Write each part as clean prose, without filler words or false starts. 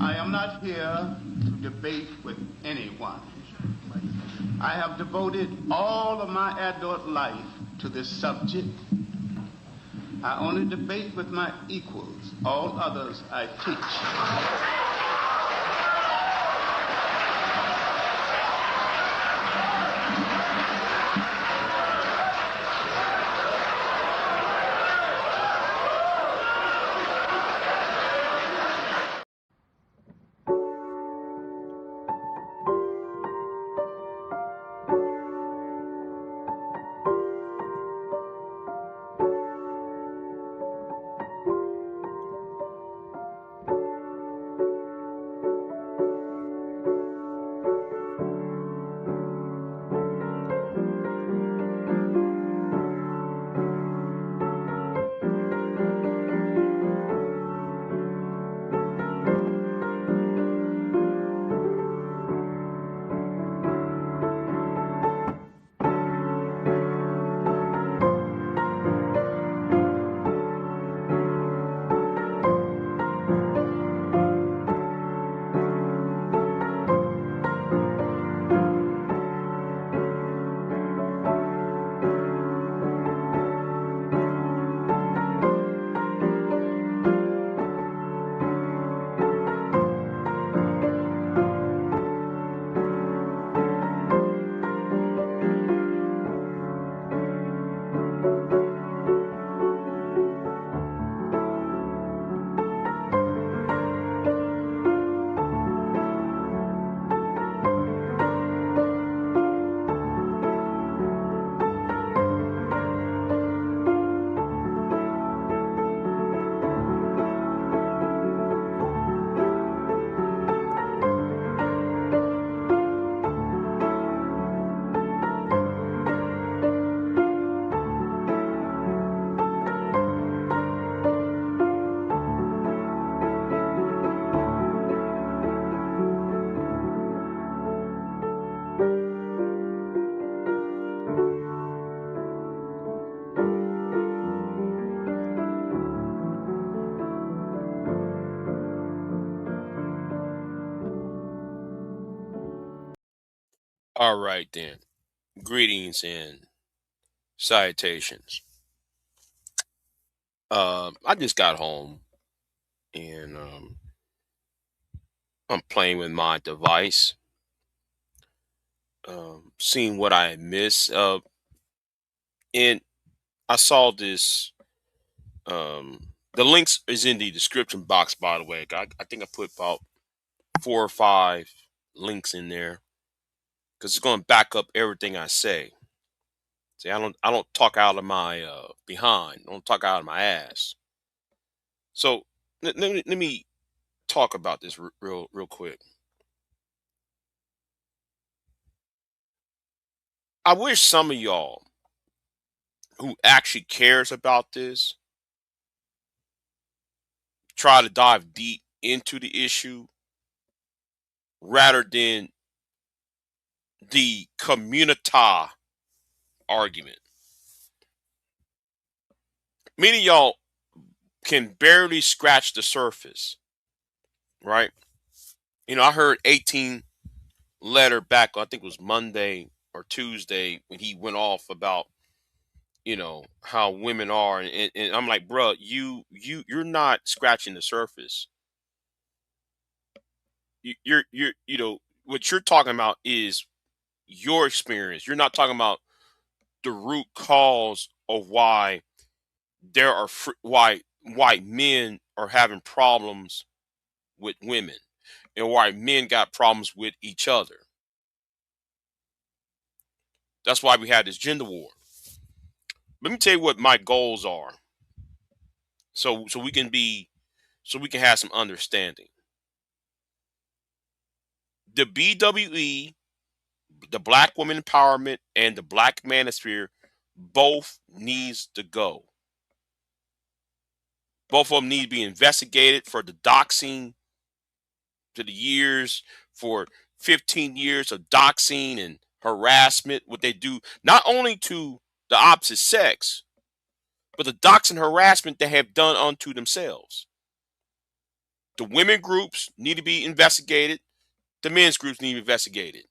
I am not here to debate with anyone. I have devoted all of my adult life to this subject. I only debate with my equals. All others I teach. All right, then. Greetings and salutations. I just got home and I'm playing with my device, seeing what I missed. And I saw this. The links is in the description box, by the way. I think I put about 4 or 5 links in there because it's going to back up everything I say. See, I don't talk out of my behind. I don't talk out of my ass. So let me talk about this real quick. I wish some of y'all who actually cares about this try to dive deep into the issue rather than the communita argument. Many of y'all can barely scratch the surface, right? I heard 18 letter back, I think it was Monday or Tuesday, when he went off about how women are, and I'm like, bruh, you're not scratching the surface. You're what you're talking about is your experience. You're not talking about the root cause of why why men are having problems with women and why men got problems with each other. That's why we had this gender war. Let me tell you what my goals are, so we can have some understanding. The BWE, the Black Women Empowerment, and the Black Manosphere both needs to go. Both of them need to be investigated for the doxing to the years, for 15 years of doxing and harassment, what they do, not only to the opposite sex, but the doxing harassment they have done unto themselves. The women groups need to be investigated. The men's groups need to be investigated.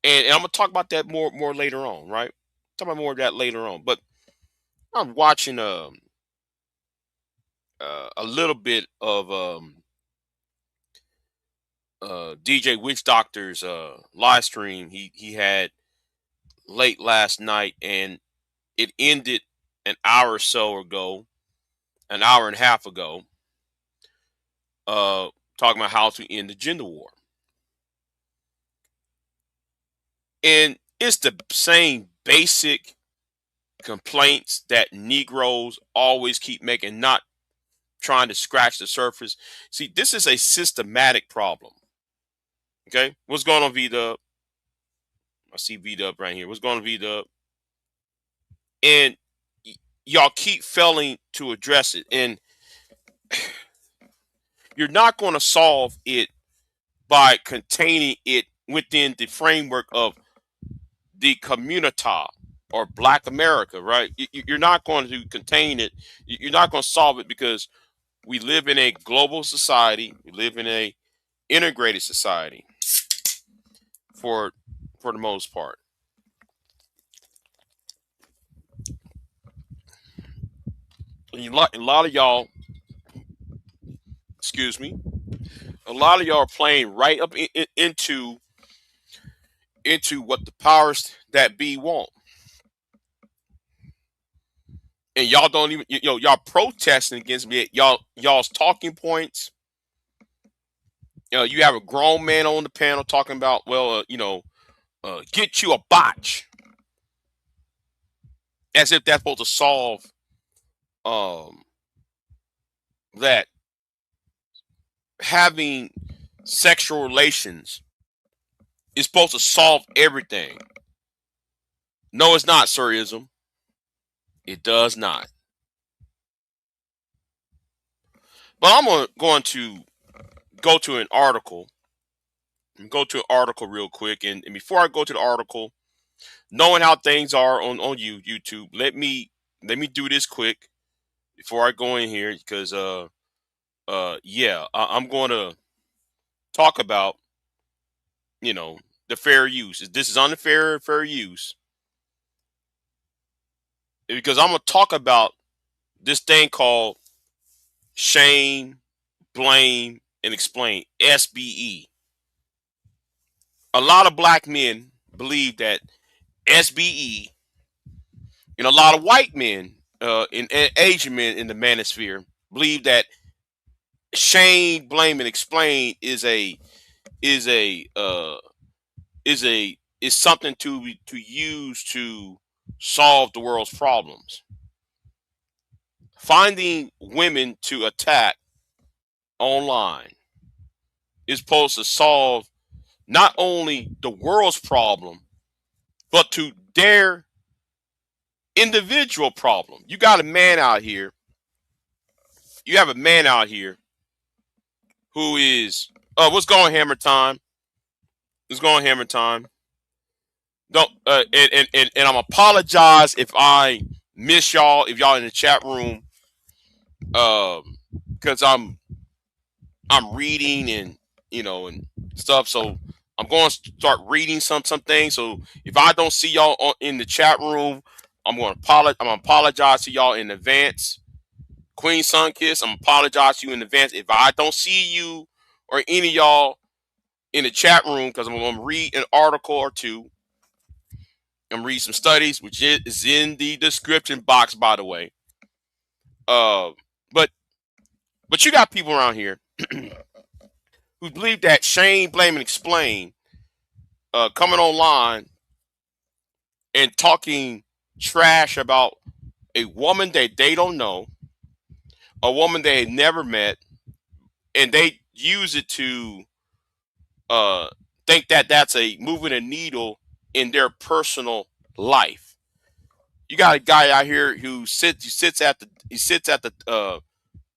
And I'm gonna talk about that more later on, right? Talk about more of that later on. But I'm watching a little bit of DJ Witch Doctor's live stream he had late last night, and it ended an hour or so ago, an hour and a half ago, talking about how to end the gender war. And it's the same basic complaints that Negroes always keep making, not trying to scratch the surface. See, this is a systematic problem. Okay? What's going on, V-Dub? I see V-Dub right here. What's going on, V-Dub? And y'all keep failing to address it. And you're not going to solve it by containing it within the framework of the communita or Black America, right? You're not going to contain it. You're not going to solve it, because we live in a global society. We live in a integrated society for the most part. A lot of y'all, excuse me, a lot of y'all are playing right up into what the powers that be want. And y'all don't even, y'all protesting against me. Y'all's talking points. You have a grown man on the panel talking about, well, get you a botch, as if that's supposed to solve that having sexual relations is supposed to solve everything. No, it's not, sirism. It does not. But I'm going to go to an article. Go to an article real quick, and before I go to the article, knowing how things are on YouTube, let me do this quick before I go in here, because I'm going to talk about the fair use. This is on the fair use, because I'm going to talk about this thing called shame, blame, and explain, SBE. A lot of black men believe that SBE, and a lot of white men and Asian men in the manosphere believe that shame, blame, and explain is something to use to solve the world's problems. Finding women to attack online is supposed to solve not only the world's problem, but to their individual problem. You got a man out here. You have a man out here who is, what's going, Hammer Time? What's going, Hammer Time? Don't and I'm apologize if I miss y'all, if y'all in the chat room, because I'm reading and and stuff. So I'm going to start reading some things. So if I don't see y'all in the chat room, I'm going to apologize to y'all in advance. Queen Sunkiss, I'm apologize to you in advance if I don't see you or any of y'all in the chat room, because I'm going to read an article or two. I'm read some studies, which is in the description box, by the way. But you got people around here who believe that shame, blame, and explain, coming online and talking trash about a woman that they don't know, a woman they had never met, and they use it to think that that's a moving a needle in their personal life. You got a guy out here who sits at the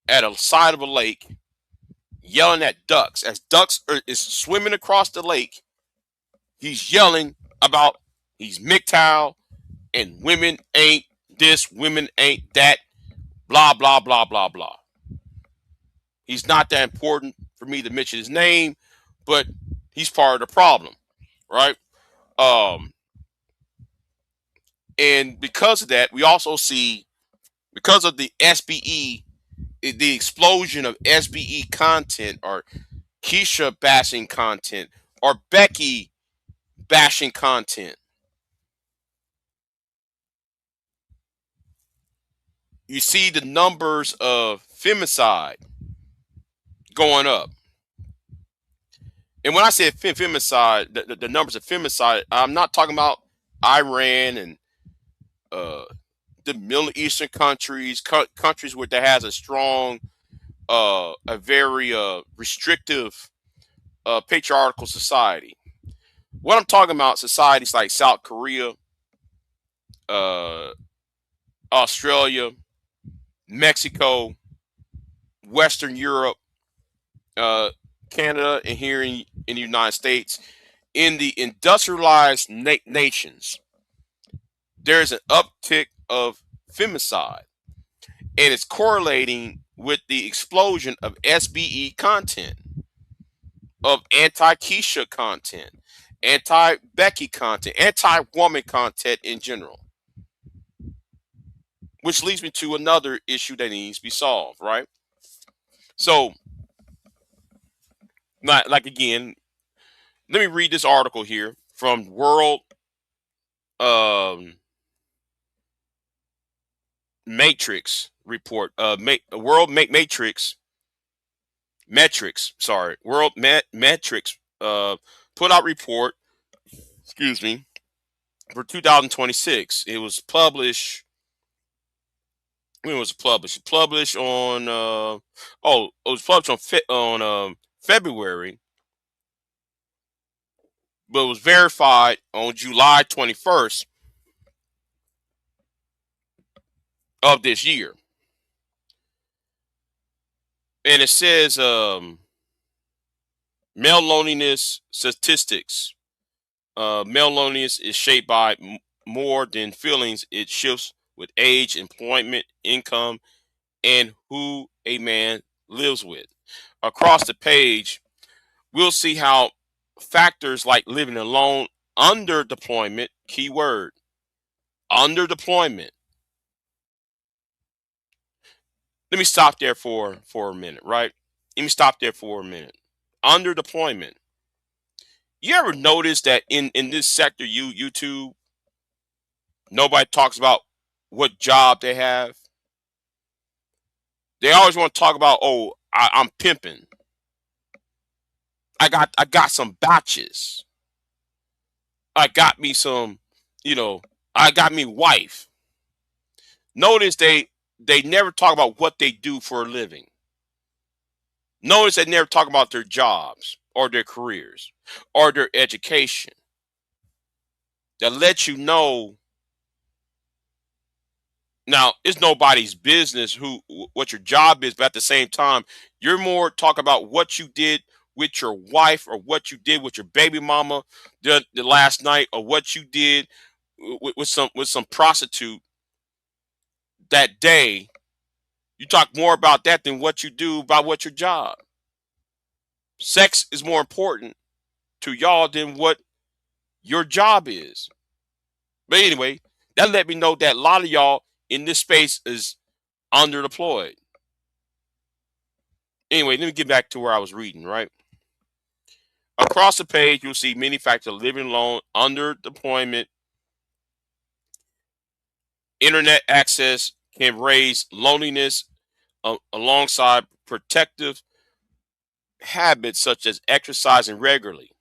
at a side of a lake, yelling at ducks. As ducks is swimming across the lake, he's yelling about he's MGTOW and women ain't this, women ain't that, blah blah blah blah blah. He's not that important for me to mention his name, but he's part of the problem, right? Um, and because of that, we also see, because of the SBE, the explosion of SBE content, or Keisha bashing content, or Becky bashing content. You see the numbers of femicide going up. And when I say femicide, the numbers of femicide, I'm not talking about Iran and uh, the Middle Eastern countries, countries where that has a strong, a very restrictive, patriarchal society. What I'm talking about, societies like South Korea, uh, Australia, Mexico, Western Europe, uh, Canada, and here in the United States, in the industrialized nations, there's an uptick of femicide, and it's correlating with the explosion of SBE content, of anti-Keisha content, anti-Becky content, anti-woman content in general. Which leads me to another issue that needs to be solved, right? So, like again, let me read this article here from World um, Matrix report. World Matrix metrics. Sorry, World Metrics put out report. Excuse me, for 2026. It was published. When was it published? It published on. It was published on February, but it was verified on July 21st of this year. And it says male loneliness statistics. Male loneliness is shaped by more than feelings. It shifts with age, employment, income, and who a man lives with. Across the page, we'll see how factors like living alone, under deployment, keyword, under deployment. Let me stop there for a minute, right? Let me stop there for a minute. Under deployment. You ever notice that in this sector, YouTube, nobody talks about what job they have? They always want to talk about, oh, I'm pimping. I got some batches. I got me some, I got me wife. Notice they never talk about what they do for a living. Notice they never talk about their jobs or their careers or their education. That lets you know. Now, it's nobody's business what your job is, but at the same time, you're more talking about what you did with your wife, or what you did with your baby mama the last night, or what you did with some prostitute that day. You talk more about that than what you do about what your job. Sex is more important to y'all than what your job is. But anyway, that let me know that a lot of y'all in this space is underdeployed. Anyway, let me get back to where I was reading, right? Across the page, you'll see many factors: living alone, underdeployment, internet access can raise loneliness, alongside protective habits such as exercising regularly.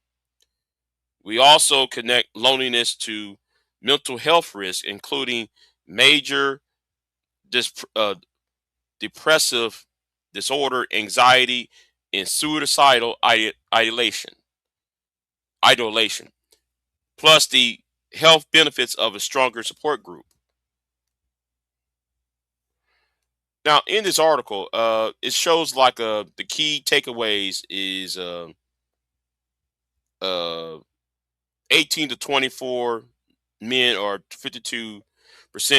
We also connect loneliness to mental health risks, including major dis- uh, depressive disorder, anxiety, and suicidal ideation. Idolation, plus the health benefits of a stronger support group. Now, in this article, it shows like the key takeaways is uh, 18 to 24 men are 52%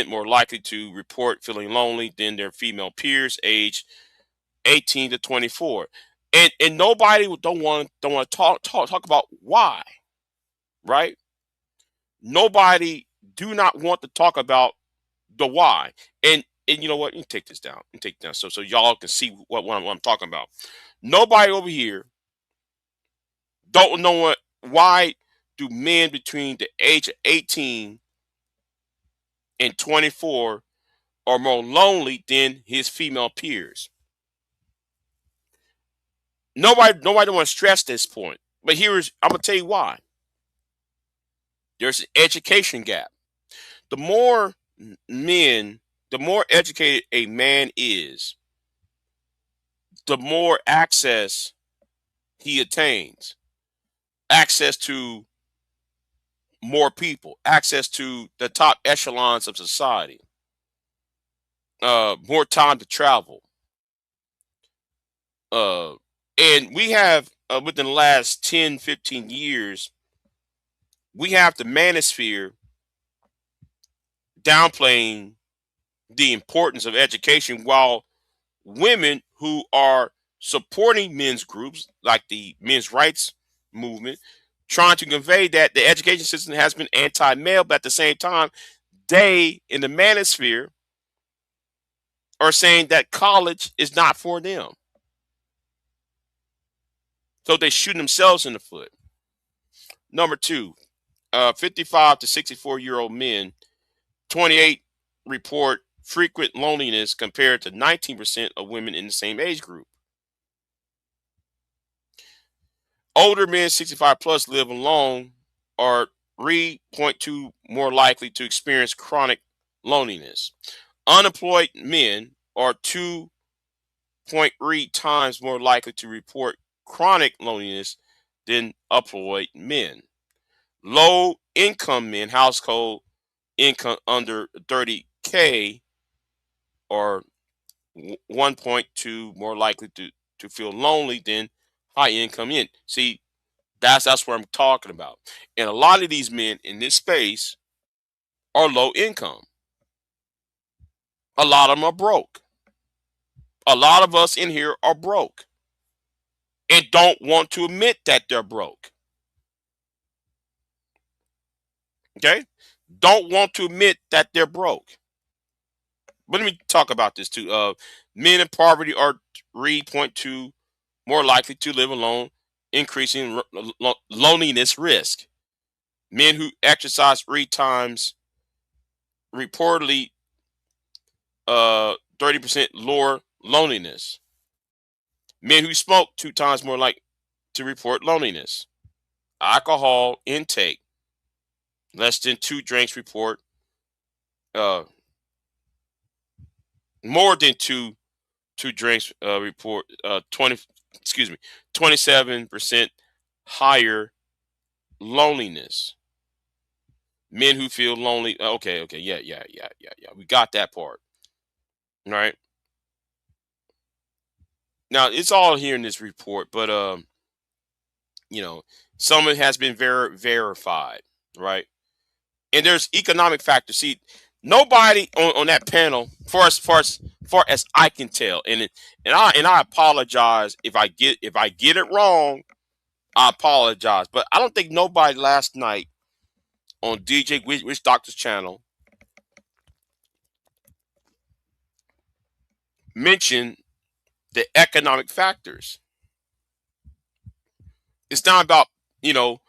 more likely to report feeling lonely than their female peers, age 18 to 24. And nobody don't want to talk about why, right? Nobody do not want to talk about the why. And you know what? You can take this down. You can take it down so y'all can see what I'm talking about. Nobody over here don't know why do men between the age of 18 and 24 are more lonely than his female peers. Nobody want to stress this point. But I'm gonna tell you why. There's an education gap. The more men, the more educated a man is, the more access he attains. Access to more people, access to the top echelons of society, more time to travel. Uh, and we have, within the last 10, 15 years, we have the manosphere downplaying the importance of education while women who are supporting men's groups like the men's rights movement trying to convey that the education system has been anti-male, but at the same time they in the manosphere are saying that college is not for them, so they shoot themselves in the foot. Number two, 55 to 64-year-old men, 28 report frequent loneliness compared to 19% of women in the same age group. Older men 65 plus live alone are 3.2 more likely to experience chronic loneliness. Unemployed men are 2.3 times more likely to report chronic loneliness than employed men. Low income men, household income under 30K, are 1.2 more likely to feel lonely than high income men. See, that's what I'm talking about. And a lot of these men in this space are low income. A lot of them are broke. A lot of us in here are broke and don't want to admit that they're broke. Okay? Don't want to admit that they're broke. But let me talk about this too. Men in poverty are 3.2 more likely to live alone, increasing loneliness risk. Men who exercise 3 times reportedly 30% lower loneliness. Men who smoke 2 times more likely to report loneliness. Alcohol intake, less than 2 drinks report uh, more than two drinks report 27% higher loneliness. Men who feel lonely. Okay, yeah. We got that part. All right. Now it's all here in this report, but you know, some of it has been verified, right? And there's economic factors. See, nobody on that panel, far as I can tell, and I apologize if I get it wrong. I apologize, but I don't think nobody last night on DJ Witch Doctor's channel mentioned the economic factors. It's not about you know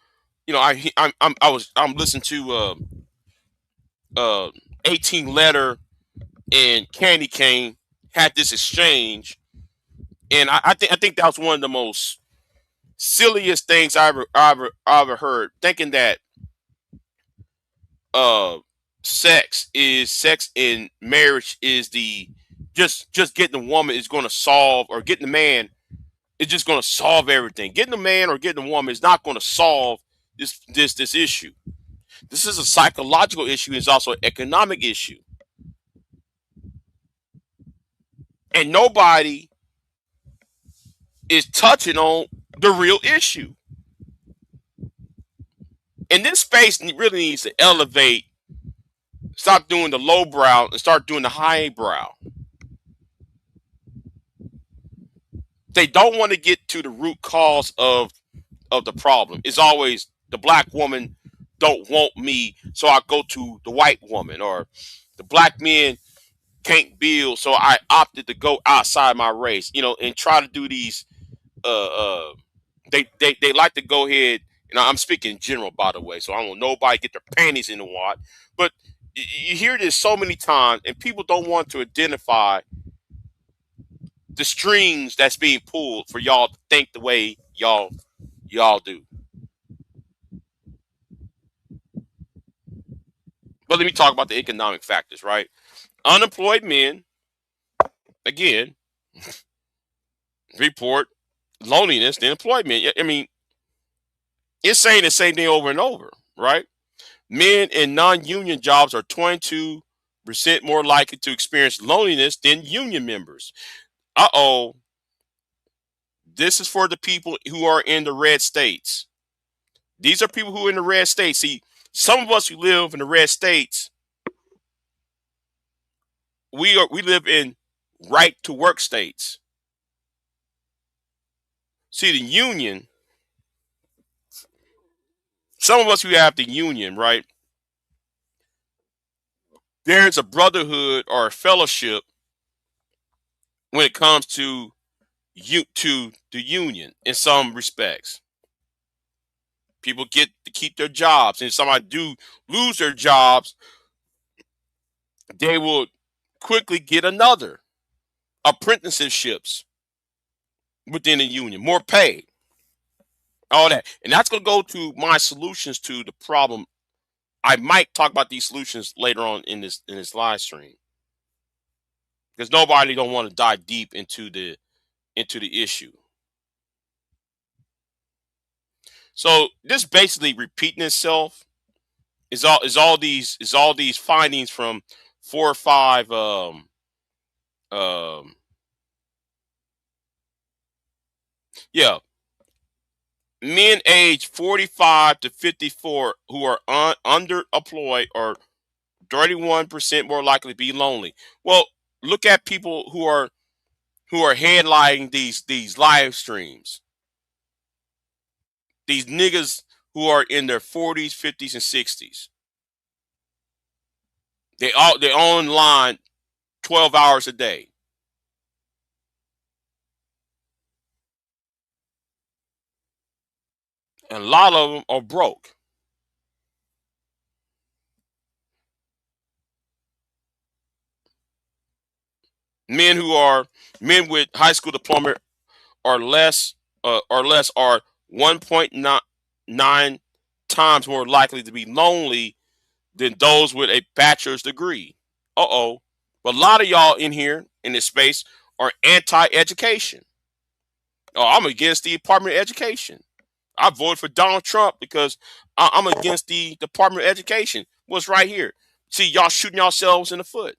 I'm listening to 18 letter and Candy Cane had this exchange, and I think that was one of the most silliest things I ever heard. Thinking that uh sex in marriage is the just getting a woman is going to solve, or getting a man is just going to solve everything. Getting a man or getting a woman is not going to solve this issue. This is a psychological issue. It's also an economic issue, and nobody is touching on the real issue. And this space really needs to elevate, stop doing the low brow and start doing the high brow. They don't want to get to the root cause of the problem. It's always the black woman don't want me, so I go to the white woman, or the black men can't build, so I opted to go outside my race, and try to do these. Uh, uh, they like to go ahead, and I'm speaking in general, by the way, so I don't want nobody get their panties in the wad. But you hear this so many times, and people don't want to identify the strings that's being pulled for y'all to think the way y'all do. But let me talk about the economic factors, right? Unemployed men, again, report loneliness than employment. I mean, it's saying the same thing over and over, right? Men in non-union jobs are 22% more likely to experience loneliness than union members. Uh-oh. This is for the people who are in the red states. These are people who are in the red states. See, some of us who live in the red states, we live in right to work states. See, the union, some of us who have the union, right? There's a brotherhood or a fellowship when it comes to the union in some respects. People get to keep their jobs, and if somebody do lose their jobs, they will quickly get another apprenticeships within the union, more pay, all that. And that's going to go to my solutions to the problem. I might talk about these solutions later on in this live stream, because nobody don't want to dive deep into the issue. So this basically repeating itself is all these findings from 4 or 5 um yeah, men age 45 to 54 who are underemployed are 31% more likely to be lonely. Well, look at people who are headlining these live streams. These niggas who are in their 40s, 50s, and 60s. They online 12 hours a day. And a lot of them are broke. Men who are men with high school diploma or less are 1.9 times more likely to be lonely than those with a bachelor's degree. Uh-oh. But a lot of y'all in here in this space are anti-education. Oh, I'm against the Department of Education. I voted for Donald Trump because I'm against the Department of Education. What's right here? See, y'all shooting yourselves in the foot.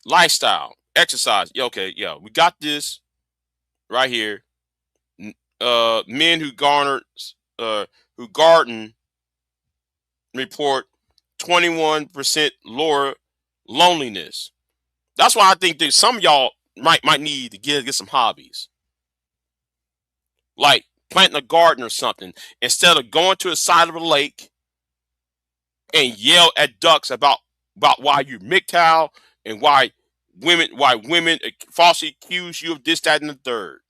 Lifestyle, exercise. Yeah, okay, yeah, we got this right here. Men who garden report 21% lower loneliness. That's why I think that some of y'all might need to get some hobbies, like planting a garden or something, instead of going to the side of a lake and yell at ducks about why you MGTOW and why women falsely accuse you of this, that, and the third.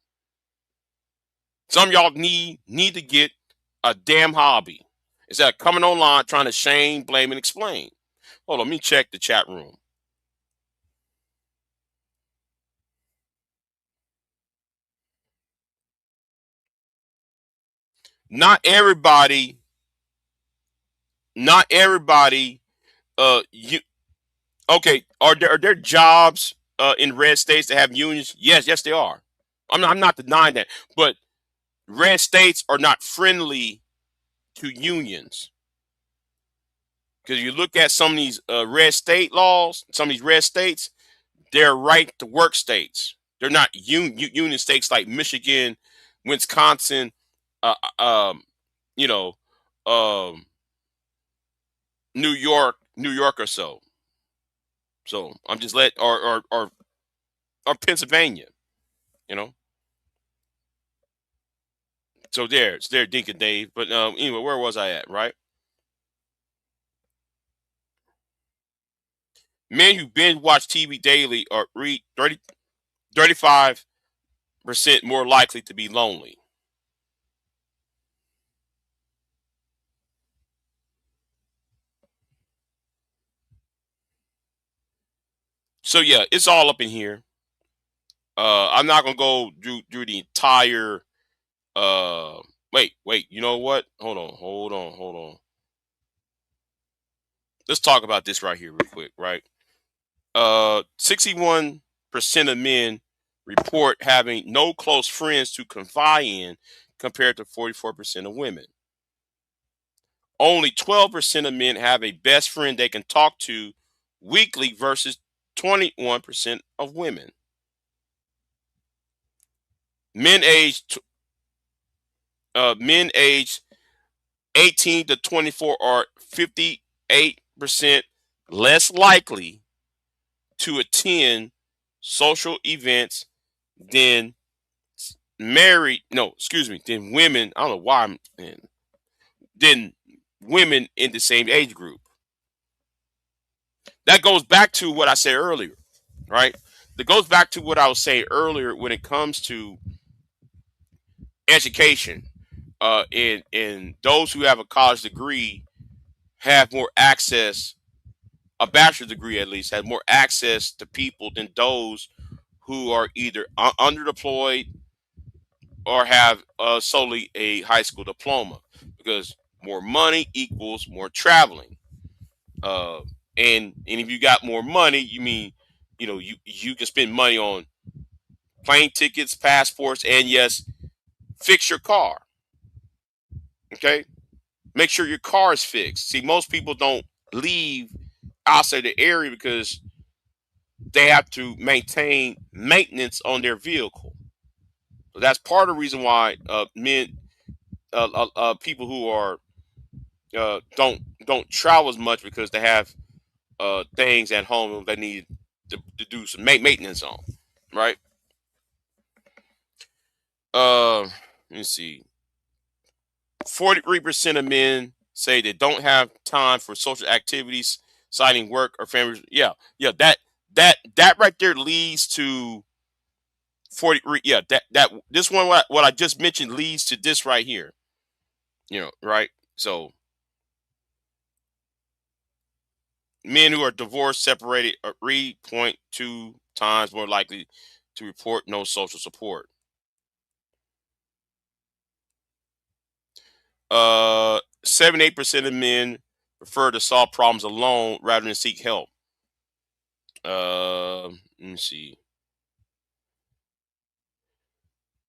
Some of y'all need to get a damn hobby instead of coming online trying to shame, blame, and explain. Hold on, let me check the chat room. Not everybody, not everybody. You okay? Are there jobs in red states that have unions? Yes, yes, they are. I'm not denying that, but red states are not friendly to unions. Because you look at some of these red state laws, some of these red states, they're right to work states. They're not union states like Michigan, Wisconsin, uh, um, you know, um, New York or so. So I'm just let or Pennsylvania, you know. So it's there, Dink and Dave. But anyway, where was I at? Right, men who binge watch TV daily are 35% more likely to be lonely. So yeah, it's all up in here. I'm not gonna go through the entire. Uh, wait. You know what? Hold on. Let's talk about this right here, real quick. Right. 61% of men report having no close friends to confide in, compared to 44% of women. Only 12% of men have a best friend they can talk to weekly versus 21% of women. Men aged men aged 18 to 24 are 58% less likely to attend social events than married, no, excuse me, than women. I don't know why than women in the same age group. That goes back to what I said earlier, right? That goes back to what I was saying earlier when it comes to education. And those who have a college degree have more access, a bachelor's degree at least, has more access to people than those who are either underdeployed or have solely a high school diploma, because more money equals more traveling. Uh, and if you got more money, you mean, you can spend money on plane tickets, passports, and yes, fix your car. Okay, make sure your car is fixed. See, most people don't leave outside the area because they have to maintain maintenance on their vehicle. So that's part of the reason why people who are don't travel as much, because they have things at home they need to do some maintenance on, right? Let me see. 43% of men say they don't have time for social activities, citing work or family. Yeah, yeah. That right there leads to 40. Yeah, that this one, what I just mentioned, leads to this right here. Right. So men who are divorced, separated, are 3.2 times more likely to report no social support. 78% of men prefer to solve problems alone rather than seek help. Let me see.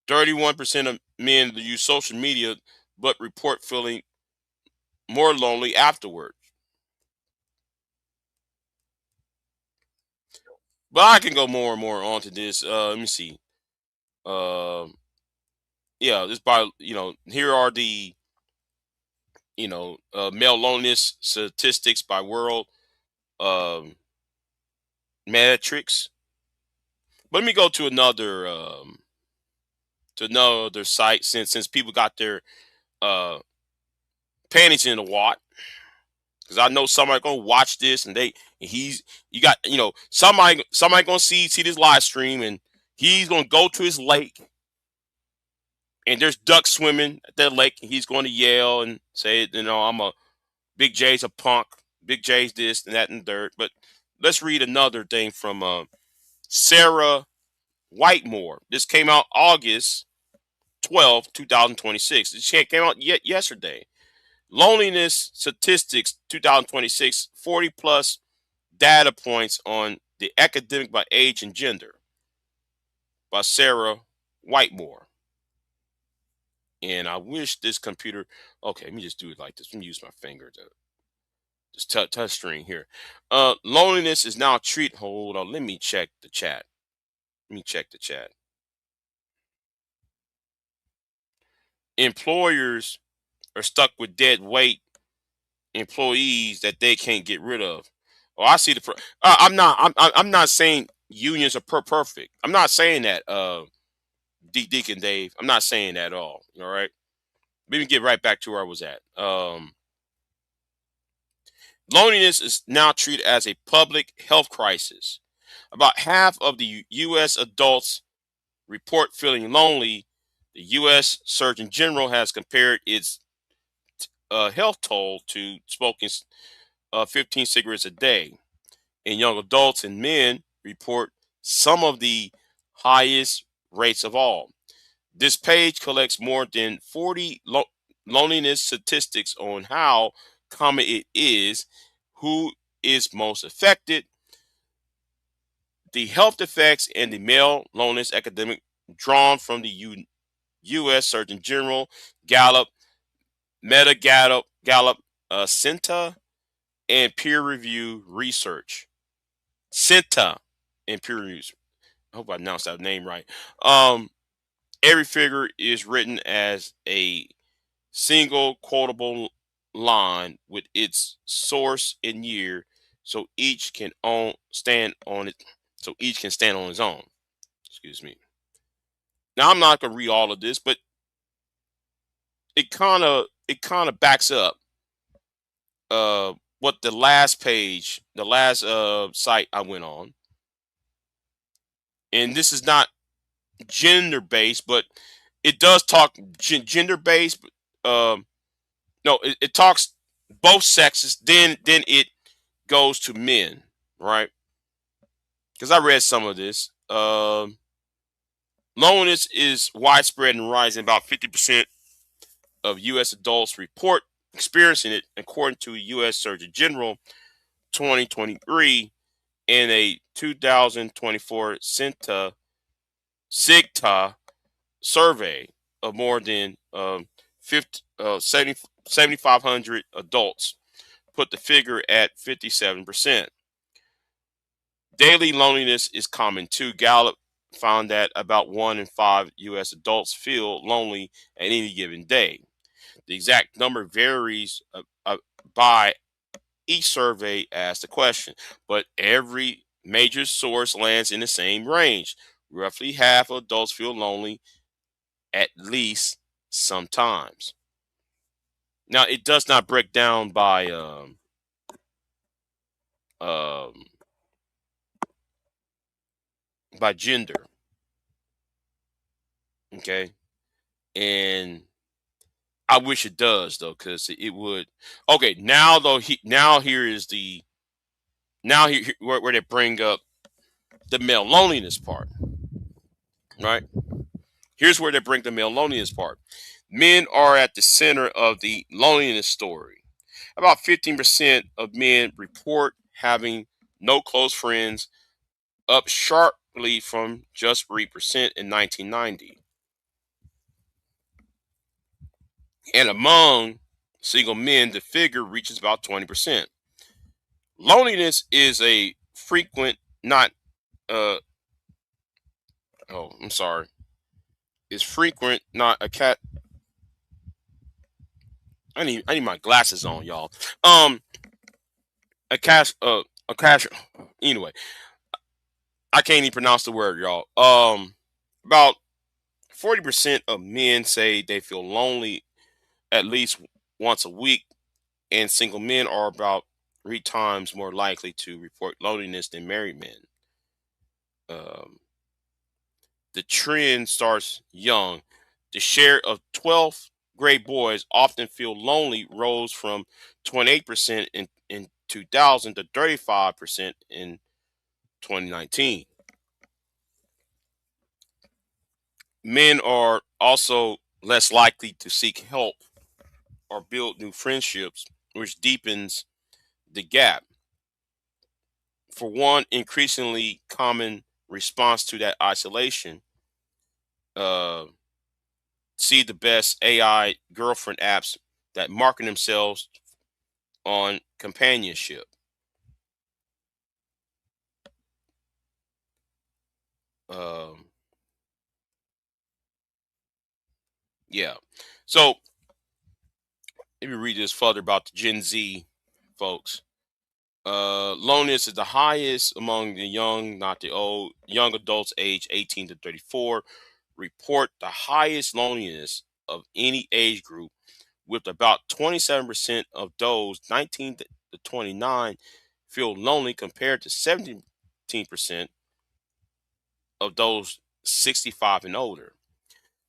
31% of men use social media but report feeling more lonely afterward. But I can go more and more onto this. Let me see. Yeah, this by here are the male loneliness statistics by world um, metrics. But let me go to another site, since people got their uh, panties in the wad, because I know somebody gonna watch this, and he's you got somebody gonna see this live stream, and he's gonna go to his lake, and there's ducks swimming at that lake, and he's going to yell and say, I'm a Big J's a punk, Big J's this and that and third. But let's read another thing from Sarah Whitemore. This came out August 12, 2026. This came out yesterday. Loneliness statistics 2026, 40 plus data points on the academic by age and gender, by Sarah Whitemore. And I wish this computer, okay, let me just do it like this. Let me use my finger to just touch screen here. Loneliness is now treat. Hold on, let me check the chat. Let me check the chat. Employers are stuck with dead weight employees that they can't get rid of. Oh, I see the. I'm not. I'm not saying unions are perfect. I'm not saying that. Deacon Dave. I'm not saying that at all. All right. Let me get right back to where I was at. Loneliness is now treated as a public health crisis. About half of the U.S. adults report feeling lonely. The U.S. Surgeon General has compared its health toll to smoking 15 cigarettes a day. And young adults and men report some of the highest rates of all. This page collects more than 40 loneliness statistics on how common it is, who is most affected, the health effects, and the male loneliness epidemic drawn from the U.S. Surgeon General, Gallup, Meta Gallup, Cinta, and peer review research. Cinta and peer reviews. I hope I announced that name right. Um, every figure is written as a single quotable line with its source and year, so each can stand on it. So each can stand on its own. Excuse me. Now I'm not gonna read all of this, but it kind of backs up what the last page, the last site I went on, and this is not gender based, but it does talk gender based. Um, no, it talks both sexes. Then it goes to men, right? Because I read some of this. Loneliness is widespread and rising. About 50% of U.S. adults report experiencing it, according to U.S. Surgeon General 2023 in a 2024 SIGTA survey of more than 7,500 adults, put the figure at 57%. Daily loneliness is common too. Gallup found that about 1 in 5 U.S. adults feel lonely at any given day. The exact number varies by each survey asks the question, but every major source lands in the same range. Roughly half of adults feel lonely at least sometimes. Now, it does not break down um, by gender. Okay, and I wish it does though, because it would. Okay, now though, now here is the where they bring up the male loneliness part, right? Here's where they bring the male loneliness part. Men are at the center of the loneliness story. About 15% of men report having no close friends, up sharply from just 3% in 1990. And among single men, the figure reaches about 20%. Loneliness is a frequent, not, uh, oh, I'm sorry, is frequent, not a cat. I need my glasses on, y'all. Um, a cash. Anyway, I can't even pronounce the word, y'all. About 40% of men say they feel lonely at least once a week, and single men are about 3 times more likely to report loneliness than married men. Um, the trend starts young. The share of 12th grade boys often feel lonely rose from 28% in 2000 to 35% in 2019. Men are also less likely to seek help or build new friendships, which deepens the gap. For one increasingly common response to that isolation, uh, see the best AI girlfriend apps that market themselves on companionship. Um, yeah. So let me read this further about the Gen Z folks. Loneliness is the highest among the young, not the old. Young adults age 18 to 34 report the highest loneliness of any age group, with about 27% of those 19 to 29 feel lonely compared to 17% of those 65 and older.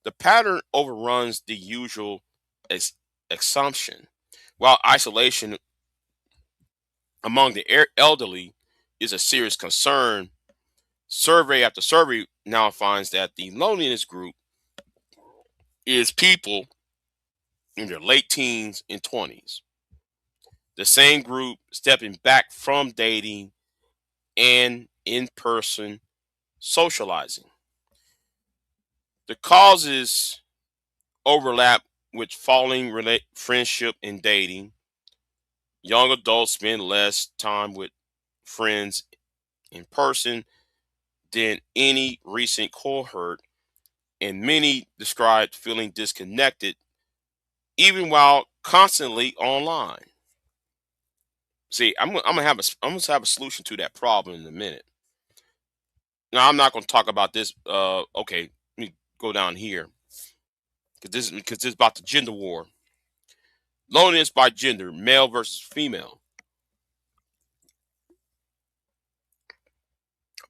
The pattern overruns the usual ex- assumption. While isolation among the elderly is a serious concern, survey after survey now finds that the loneliness group is people in their late teens and 20s. The same group stepping back from dating and in person socializing. The causes overlap with falling friendship and dating. Young adults spend less time with friends in person than any recent cohort, and many described feeling disconnected even while constantly online. See, I'm gonna have a solution to that problem in a minute. Now, I'm not gonna talk about this. Okay, let me go down here because this is about the gender war. Loneliness by gender, male versus female.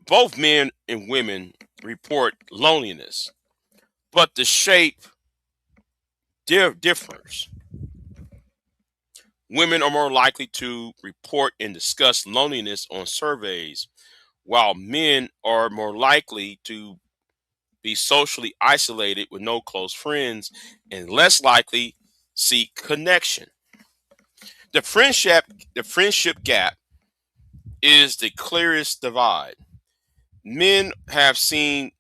Both men and women report loneliness, but the shape differs. Women are more likely to report and discuss loneliness on surveys, while men are more likely to be socially isolated with no close friends and less likely seek connection. The friendship gap is the clearest divide. Men have seen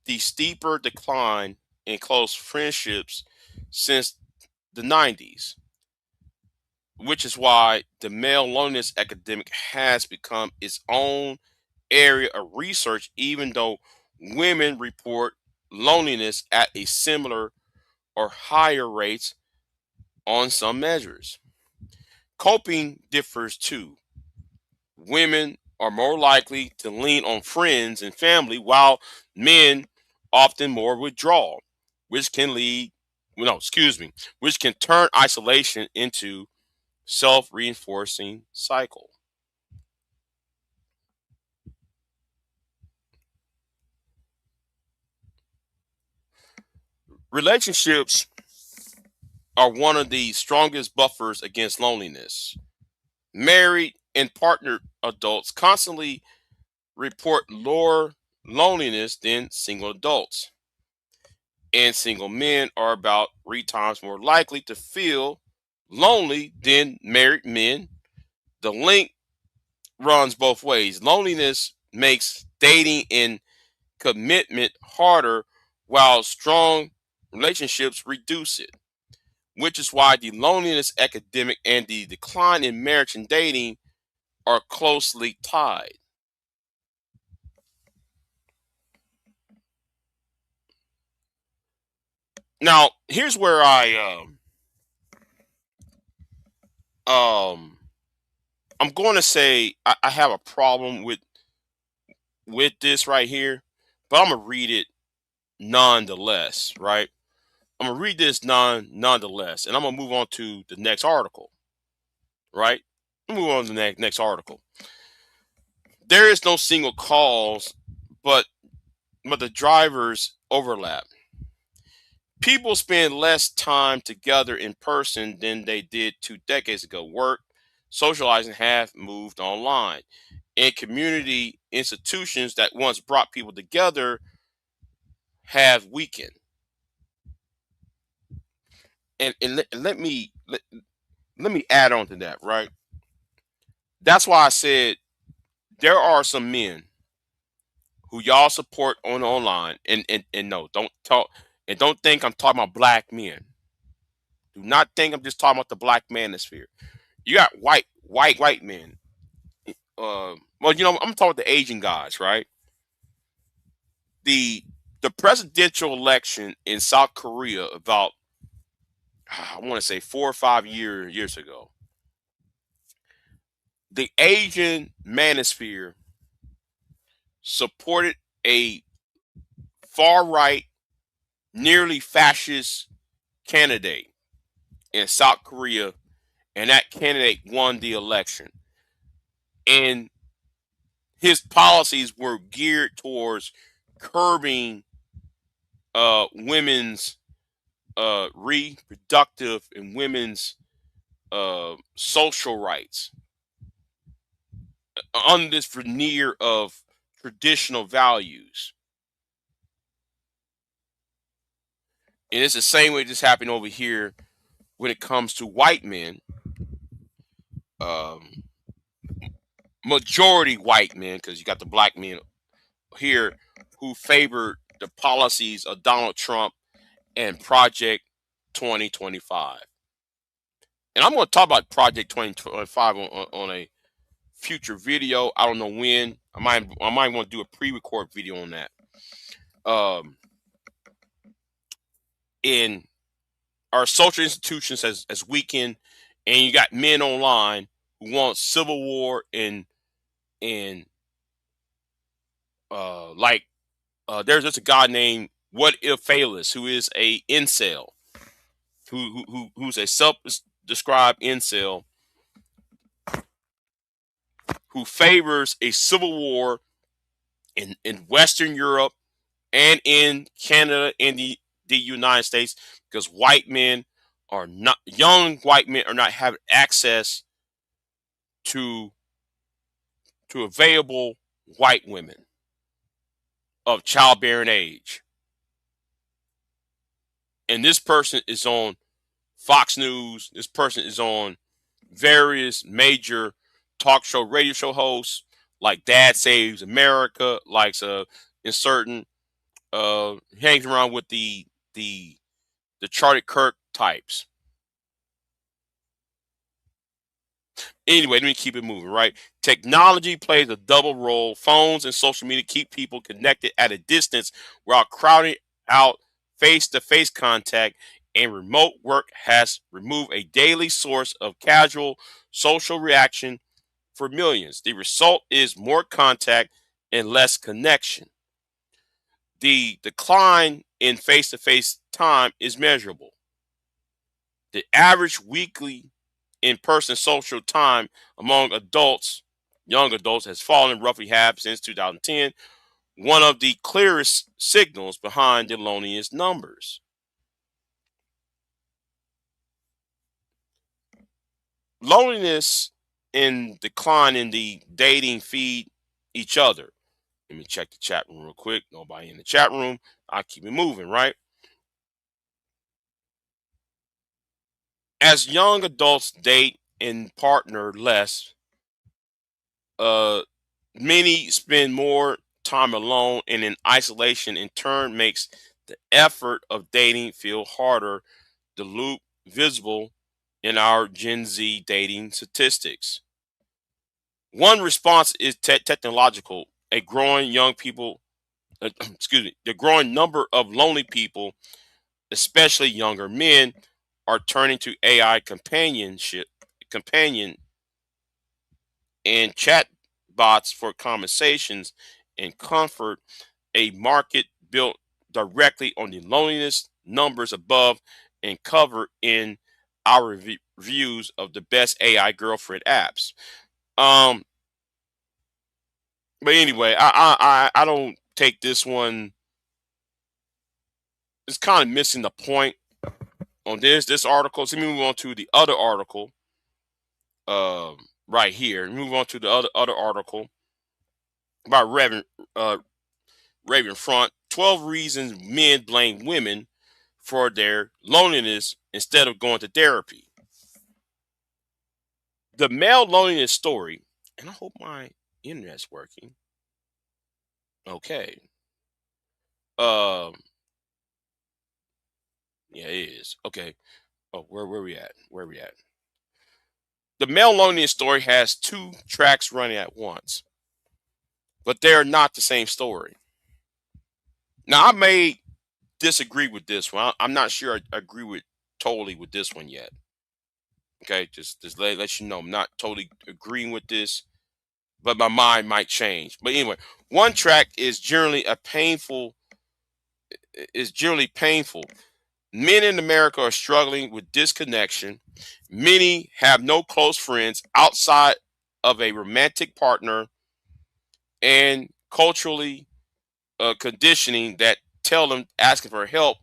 the steeper decline in close friendships since the 90s, which is why the male loneliness epidemic has become its own area of research, even though women report loneliness at a similar or higher rates on some measures. Coping differs too. Women are more likely to lean on friends and family, while men often more withdraw, which can lead, well, no, excuse me, which can turn isolation into self-reinforcing cycle. Relationships are one of the strongest buffers against loneliness. Married and partnered adults constantly report lower loneliness than single adults, and single men are about 3 times more likely to feel lonely than married men. The link runs both ways. Loneliness makes dating and commitment harder, while strong relationships reduce it, which is why the loneliness epidemic and the decline in marriage and dating are closely tied. Now, here's where um I'm going to say I have a problem with this right here, but I'm gonna read it nonetheless, right? I'm gonna read this nonetheless, and I'm gonna move on to the next article, right? Move on to the next article. There is no single cause, but the drivers overlap. People spend less time together in person than they did 2 decades ago. Work, socializing have moved online, and community institutions that once brought people together have weakened. Let me add on to that, right? That's why I said there are some men who y'all support on online, and no, don't talk and don't think I'm talking about black men. Do not think I'm just talking about the black manosphere. You got white men. Well, I'm talking about the Asian guys, right? The the presidential election in South Korea about I want to say 4 or 5 years ago. the Asian manosphere supported a far right, nearly fascist candidate in South Korea, and that candidate won the election. And his policies were geared towards curbing women's reproductive and women's social rights under this veneer of traditional values. And it's the same way this happened over here when it comes to white men, um, majority white men, because you got the black men here who favored the policies of Donald Trump and Project 2025. And I'm going to talk about Project 2025 on a future video. I don't know when. I might want to do a pre-record video on that. In our social institutions has weakened, and you got men online who want civil war and like there's just a guy named What If Phalis who is a incel who's a self-described incel who favors a civil war in Western Europe and in Canada and the United States, because young white men are not having access to available white women of childbearing age. And this person is on Fox News. This person is on various major talk show, radio show hosts like Dad Saves America, likes in certain hangs around with the Charlie Kirk types. Anyway, let me keep it moving, right? Technology plays a double role. Phones and social media keep people connected at a distance while crowding out face to face contact, and remote work has removed a daily source of casual social reaction for millions. The result is more contact and less connection. The decline in face to face time is measurable. The average weekly in person social time among young adults, has fallen roughly half since 2010, one of the clearest signals behind the loneliness numbers. Loneliness and decline in the dating feed each other. Let me check the chat room real quick. Nobody in the chat room. I'll keep it moving, right? As young adults date and partner less, uh, many spend more time alone and in isolation, in turn makes the effort of dating feel harder. The loop visible in our Gen Z dating statistics. One response is technological. A growing young people, excuse me, the growing number of lonely people, especially younger men, are turning to AI companion and chat bots for conversations and comfort, a market built directly on the loneliness numbers above and covered in our reviews of the best AI girlfriend apps. Um, but anyway, I don't take this one. It's kind of missing the point on this article. So let me move on to the other article. Right here. Move on to the other article by Raven Front. 12 reasons men blame women for their loneliness instead of going to therapy. The male loneliness story, and I hope my internet's working. Okay. Um, yeah, it is. Okay. Oh, where we at? Where we at? The male loneliness story has two tracks running at once, but they are not the same story. Now, I may disagree with this one. I'm not sure I agree with totally with this one yet. Okay, just let you know I'm not totally agreeing with this, but my mind might change. But anyway, one track is generally painful. Men in America are struggling with disconnection. Many have no close friends outside of a romantic partner, and culturally conditioning that tell them asking for help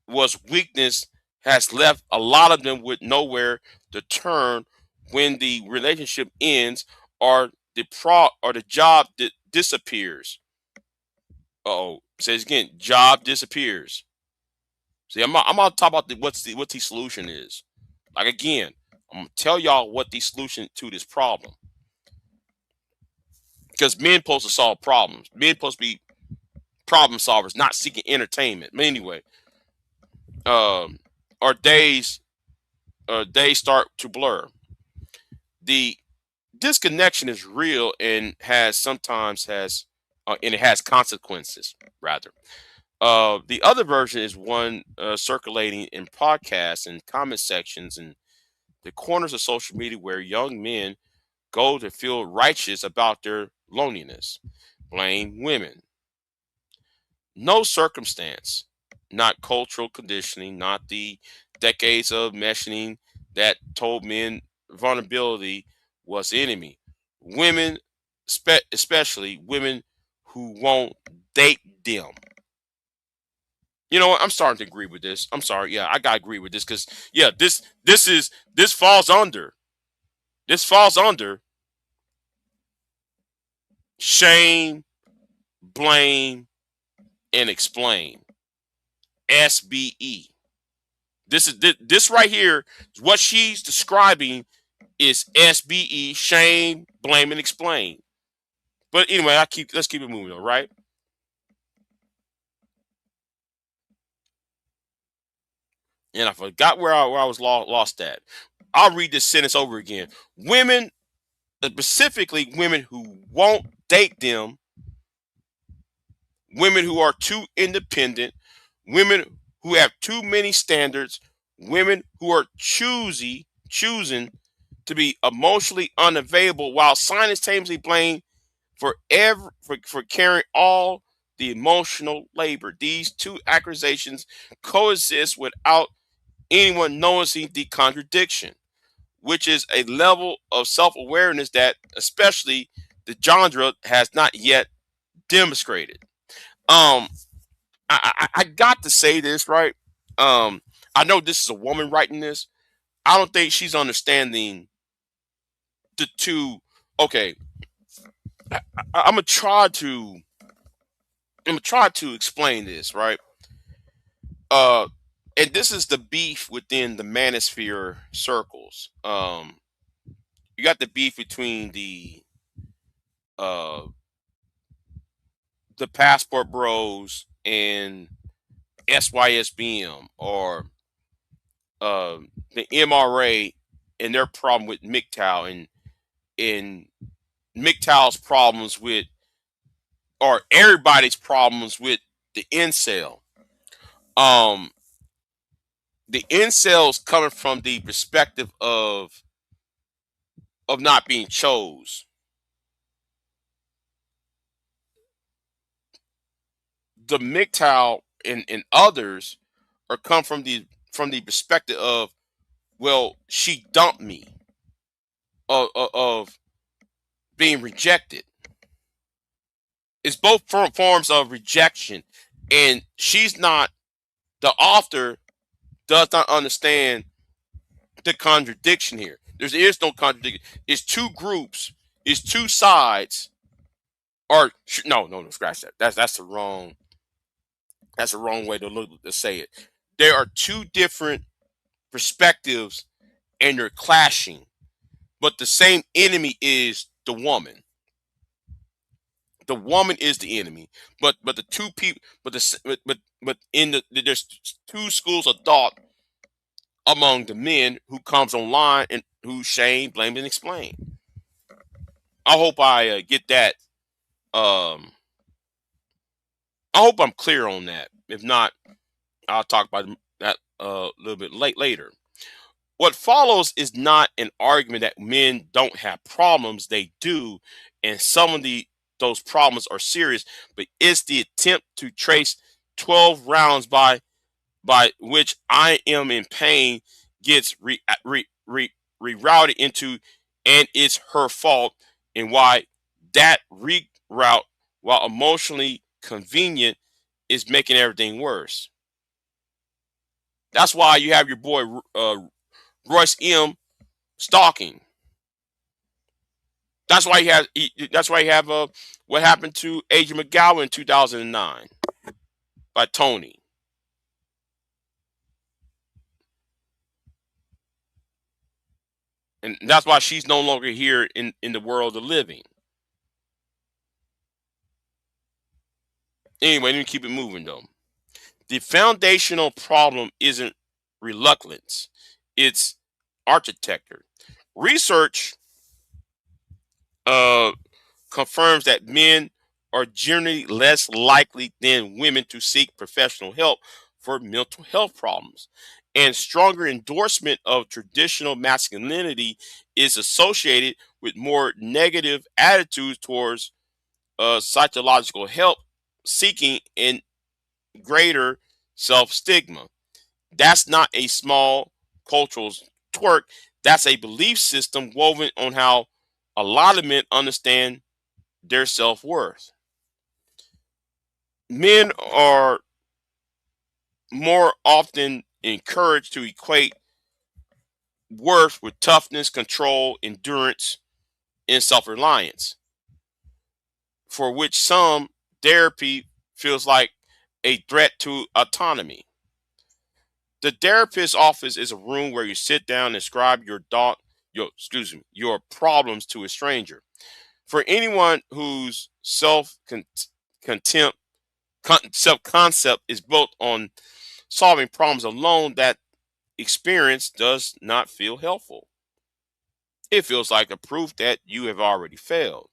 was weakness has left a lot of them with nowhere to turn when the relationship ends or the job disappears. Oh, says again, job disappears. See, I'm gonna talk about what the solution is. Like again, I'm gonna tell y'all what the solution to this problem. Because men supposed to solve problems. Men supposed to be problem solvers, not seeking entertainment. But anyway, um, our days start to blur. The disconnection is real and it has consequences. Rather, the other version is one circulating in podcasts and comment sections and the corners of social media where young men go to feel righteous about their loneliness, blame women. No circumstance, not cultural conditioning, not the decades of meshing that told men vulnerability was enemy. Women, especially women who won't date them. You know what? I'm starting to agree with this. I'm sorry. Yeah, I gotta agree with this because yeah, this falls under this falls under shame, blame, and explain. SBE. This right here, what she's describing is SBE, shame, blame, and explain. But anyway, let's keep it moving on, right? And I forgot where I was lost at. I'll read this sentence over again. Women, specifically women who won't date them, women who are too independent, women who have too many standards, women who are choosing to be emotionally unavailable while simultaneously blamed for carrying all the emotional labor. These two accusations coexist without anyone noticing the contradiction, which is a level of self-awareness that especially the genre has not yet demonstrated. Um, I got to say this, right? I know this is a woman writing this. I don't think she's understanding the two. Okay, I'm gonna try to explain this, right? Uh, and this is the beef within the manosphere circles. You got the beef between uh the passport bros and SYSBM or the MRA and their problem with MGTOW and MGTOW's problems with or everybody's problems with the incel. Um, the incels coming from the perspective of not being chose. The MGTOW and others are come from the perspective of well, she dumped me of being rejected. It's both forms of rejection, and she's not the author does not understand the contradiction here. There is no contradiction. It's two groups. It's two sides. Or no, scratch that. That's the wrong way to look to say it. There are two different perspectives, and they're clashing. But the same enemy is the woman. The woman is the enemy. But the two people. But in there's two schools of thought among the men who comes online and who shame, blame, and explain. I hope I get that. Um, I hope I'm clear on that. If not, I'll talk about that a little bit later. What follows is not an argument that men don't have problems, they do, and some of the those problems are serious, but it's the attempt to trace 12 rounds by which I am in pain gets rerouted into and it's her fault, and why that reroute, while emotionally convenient, is making everything worse. That's why you have your boy Royce M stalking. That's why that's why you have what happened to Adrian McGowan in 2009 by Tony, and that's why she's no longer here in the world of living. Anyway, let me keep it moving though. The foundational problem isn't reluctance; it's architecture. Research uh, confirms that men are generally less likely than women to seek professional help for mental health problems. And stronger endorsement of traditional masculinity is associated with more negative attitudes towards psychological help seeking and greater self stigma. That's not a small cultural twerk, that's a belief system woven on how a lot of men understand their self worth. Men are more often encouraged to equate worth with toughness, control, endurance, and self reliance, for which some therapy feels like a threat to autonomy. The therapist's office is a room where you sit down and describe your problems to a stranger. For anyone whose contempt self concept is built on solving problems alone, that experience does not feel helpful. It feels like a proof that you have already failed,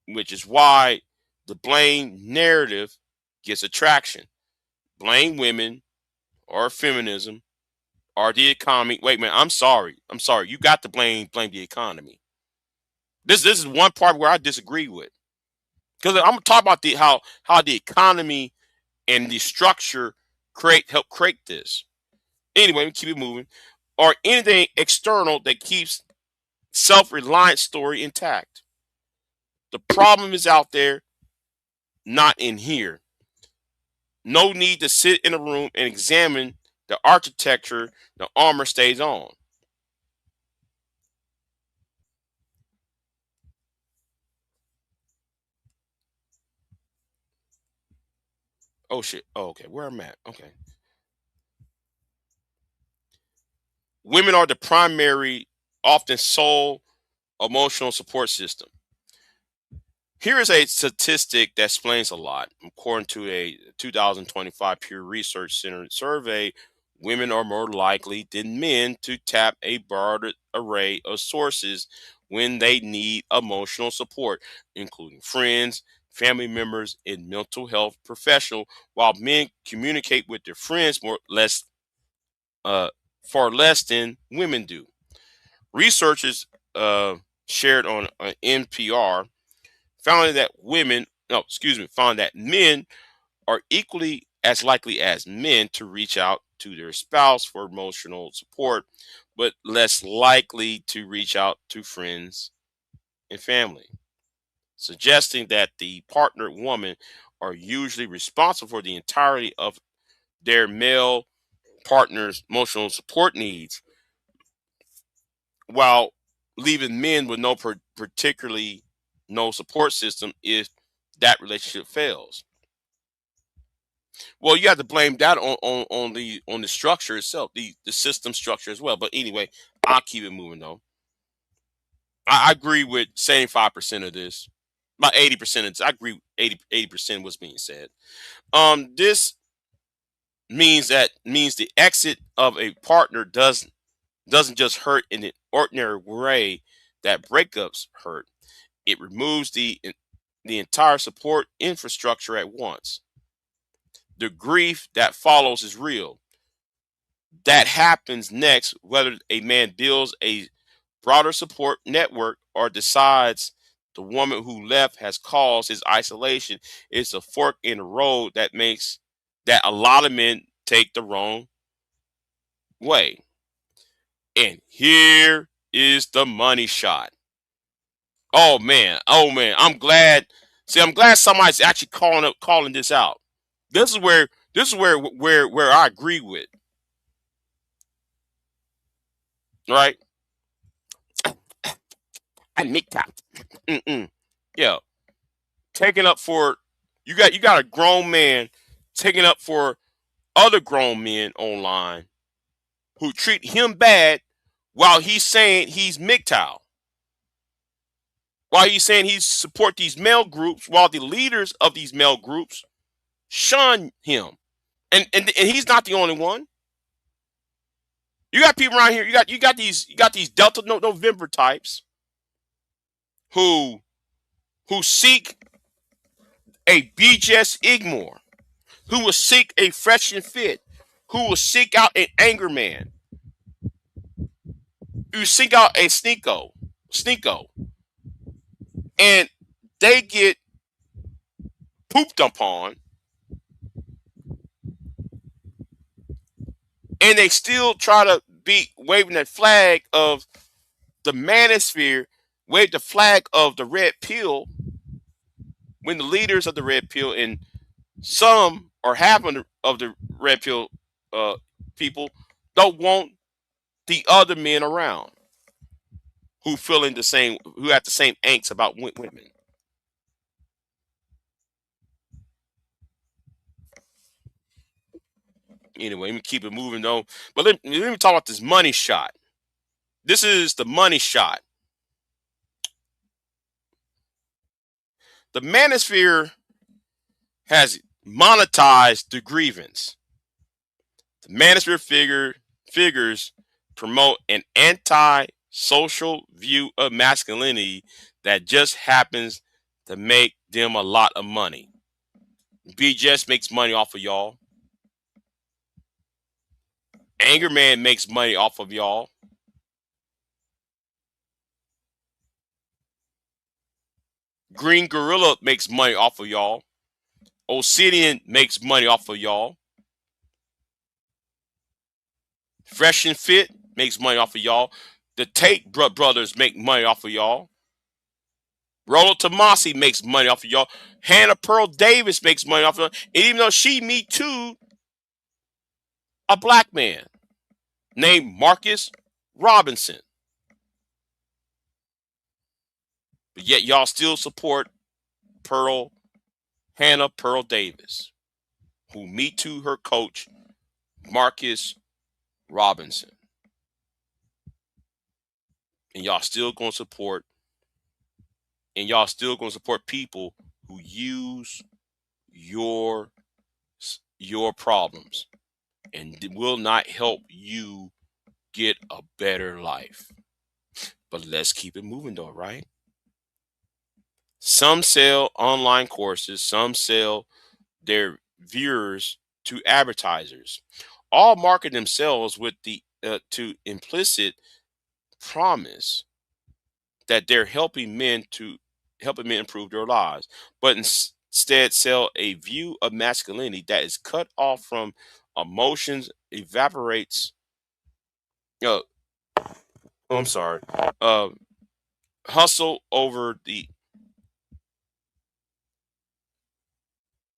which is why the blame narrative gets attraction. Blame women or feminism or the economy. Wait, man, I'm sorry. I'm sorry. You got to blame the economy. This is one part where I disagree with. Because I'm talking about the how the economy and the structure help create this. Anyway, we keep it moving. Or anything external that keeps self-reliant story intact. The problem is out there, not in here. No need to sit in a room and examine the architecture. The armor stays on. Oh shit. Oh, okay. Where I'm at. Okay. Women are the primary, often sole emotional support system. Here is a statistic that explains a lot. According to a 2025 Pew Research Center survey, women are more likely than men to tap a broad array of sources when they need emotional support, including friends, family members, and mental health professional, while men communicate with their friends more less uh, far less than women do. Researchers shared on NPR found that found that men are equally as likely as men to reach out to their spouse for emotional support, but less likely to reach out to friends and family, suggesting that the partnered woman are usually responsible for the entirety of their male partner's emotional support needs, while leaving men with particularly no support system if that relationship fails. Well, you have to blame that on the structure itself, the system structure as well. But anyway, I'll keep it moving though. I agree with 75% of this. About 80% of this. I agree with 80% of what's being said. This means the exit of a partner doesn't just hurt in the ordinary way that breakups hurt. It removes the entire support infrastructure at once. The grief that follows is real. that happens next, whether a man builds a broader support network or decides the woman who left has caused his isolation, is a fork in the road that makes that a lot of men take the wrong way. And here is the money shot. Oh man, I'm glad. See, I'm glad somebody's actually calling this out. This is where I agree with, right? I make top. Mm-mm. Yeah, taking up for you got a grown man taking up for other grown men online who treat him bad while he's saying he's MGTOW, while he's saying he support these male groups, while the leaders of these male groups shun him. And he's not the only one. You got people around here. You got these Delta November types who who seek a BJS Igmore, who will seek a Fresh and Fit, who will seek out an Anger Man, who seek out a Sneeko, and they get pooped upon, and they still try to be waving that flag of the manosphere, wave the flag of the red pill, when the leaders of the red pill and some or half of the red pill uh, people don't want the other men around who have the same angst about women. Anyway, let me keep it moving though. But let me talk about this money shot. This is the money shot. The manosphere has monetized the grievance. The manosphere figures promote an anti-social view of masculinity that just happens to make them a lot of money. BJS makes money off of y'all. Anger Man makes money off of y'all. Green Gorilla makes money off of y'all. Obsidian makes money off of y'all. Fresh and Fit makes money off of y'all. The Tate brothers make money off of y'all. Rolo Tomasi makes money off of y'all. Hannah Pearl Davis makes money off of y'all. And even though she Me Too a black man named Marcus Robinson. But yet y'all still support Hannah Pearl Davis, who Me Too her coach, Marcus Robinson. And y'all still gonna support people who use your problems and will not help you get a better life. But let's keep it moving though, right? Some sell online courses, some sell their viewers to advertisers. All market themselves with the to implicit promise that they're helping men improve their lives, but instead sell a view of masculinity that is cut off from emotions, evaporates. Uh, I'm sorry. Uh, hustle over the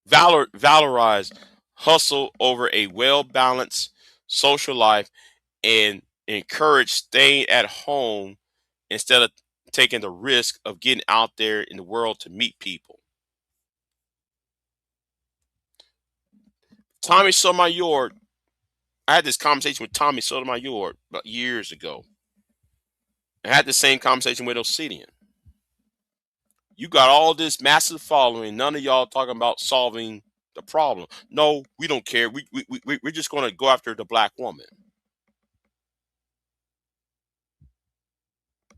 valorize hustle over a well balanced social life and encourage staying at home instead of taking the risk of getting out there in the world to meet people. Tommy Sotomayor, I had this conversation with Tommy Sotomayor about years ago. I had the same conversation with Obsidian. You got all this massive following. None of y'all talking about solving the problem. No, we don't care. We're just going to go after the black woman.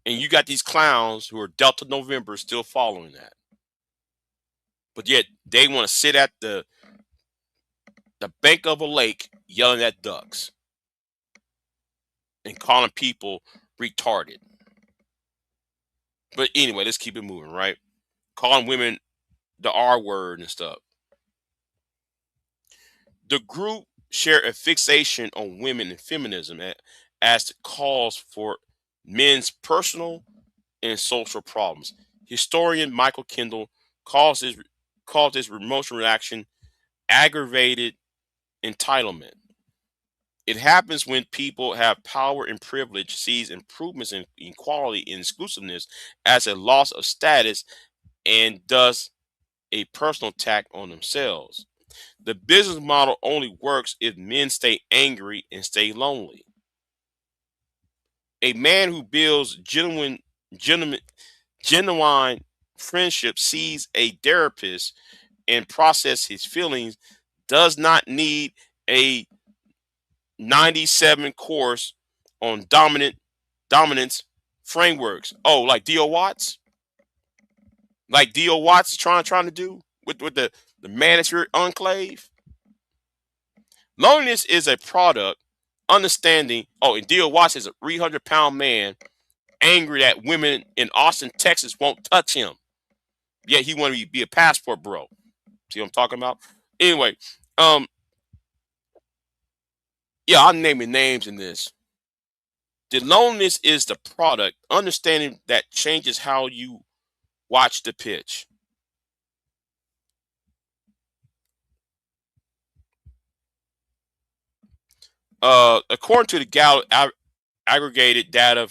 And you got these clowns who are Delta November still following that. But yet they want to sit at the bank of a lake yelling at ducks. and calling people retarded. But anyway, let's keep it moving, right? Calling women the R word and stuff. The group share a fixation on women and feminism as the cause for men's personal and social problems. Historian Michael Kendall calls this emotional reaction aggravated entitlement. It happens when people have power and privilege sees improvements in equality and exclusiveness as a loss of status and thus a personal attack on themselves. The business model only works if men stay angry and stay lonely. A man who builds genuine, genuine friendship, sees a therapist, and process his feelings does not need a 97 course on dominance frameworks. Oh, like D.O. Watts? Like D.O. Watts is trying to do with the manosphere enclave? Loneliness is a product, understanding. Oh, and D.O. Watts is a 300-pound man angry that women in Austin, Texas won't touch him. Yet he wanted to be a passport bro. See what I'm talking about? Anyway, um, yeah, I'm naming names in this. The loneliness is the product, understanding that changes how you watch the pitch. According to the aggregated data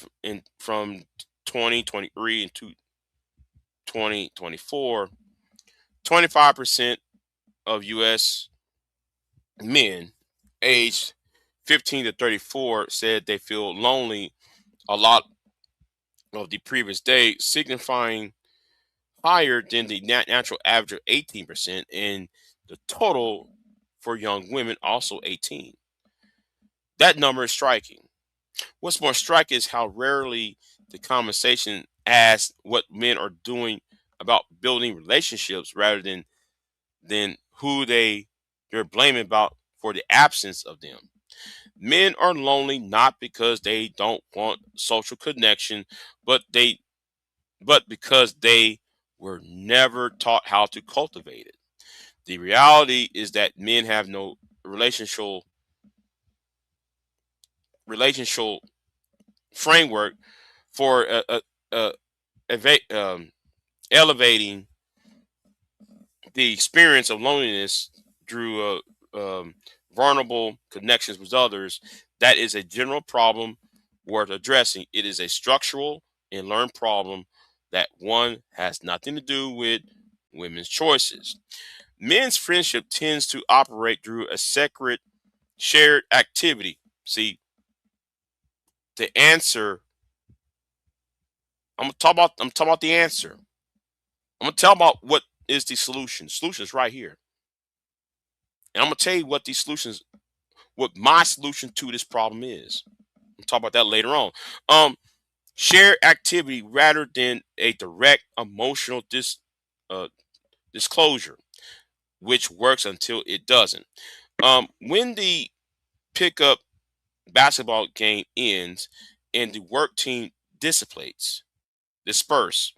from 2023 and 2024, 25% of U.S. men aged 15 to 34 said they feel lonely a lot of the previous day, signifying higher than the natural average of 18%, and the total for young women also 18. That number is striking. What's more striking is how rarely the conversation asks what men are doing about building relationships rather than who they're blaming about for the absence of them. Men are lonely not because they don't want social connection, but because they were never taught how to cultivate it. The reality is that men have no relational framework for eva- um, elevating the experience of loneliness through vulnerable connections with others. That is a general problem worth addressing. It is a structural and learned problem that one has nothing to do with women's choices. Men's friendship tends to operate through a sacred shared activity. See, the answer, I'm talking about the answer. I'm gonna tell about what is the solution. The solution is right here. And I'm gonna tell you what my solution to this problem is. We'll talk about that later on. Um, Shared activity rather than a direct emotional uh, disclosure, which works until it doesn't. When the pickup basketball game ends and the work team disperse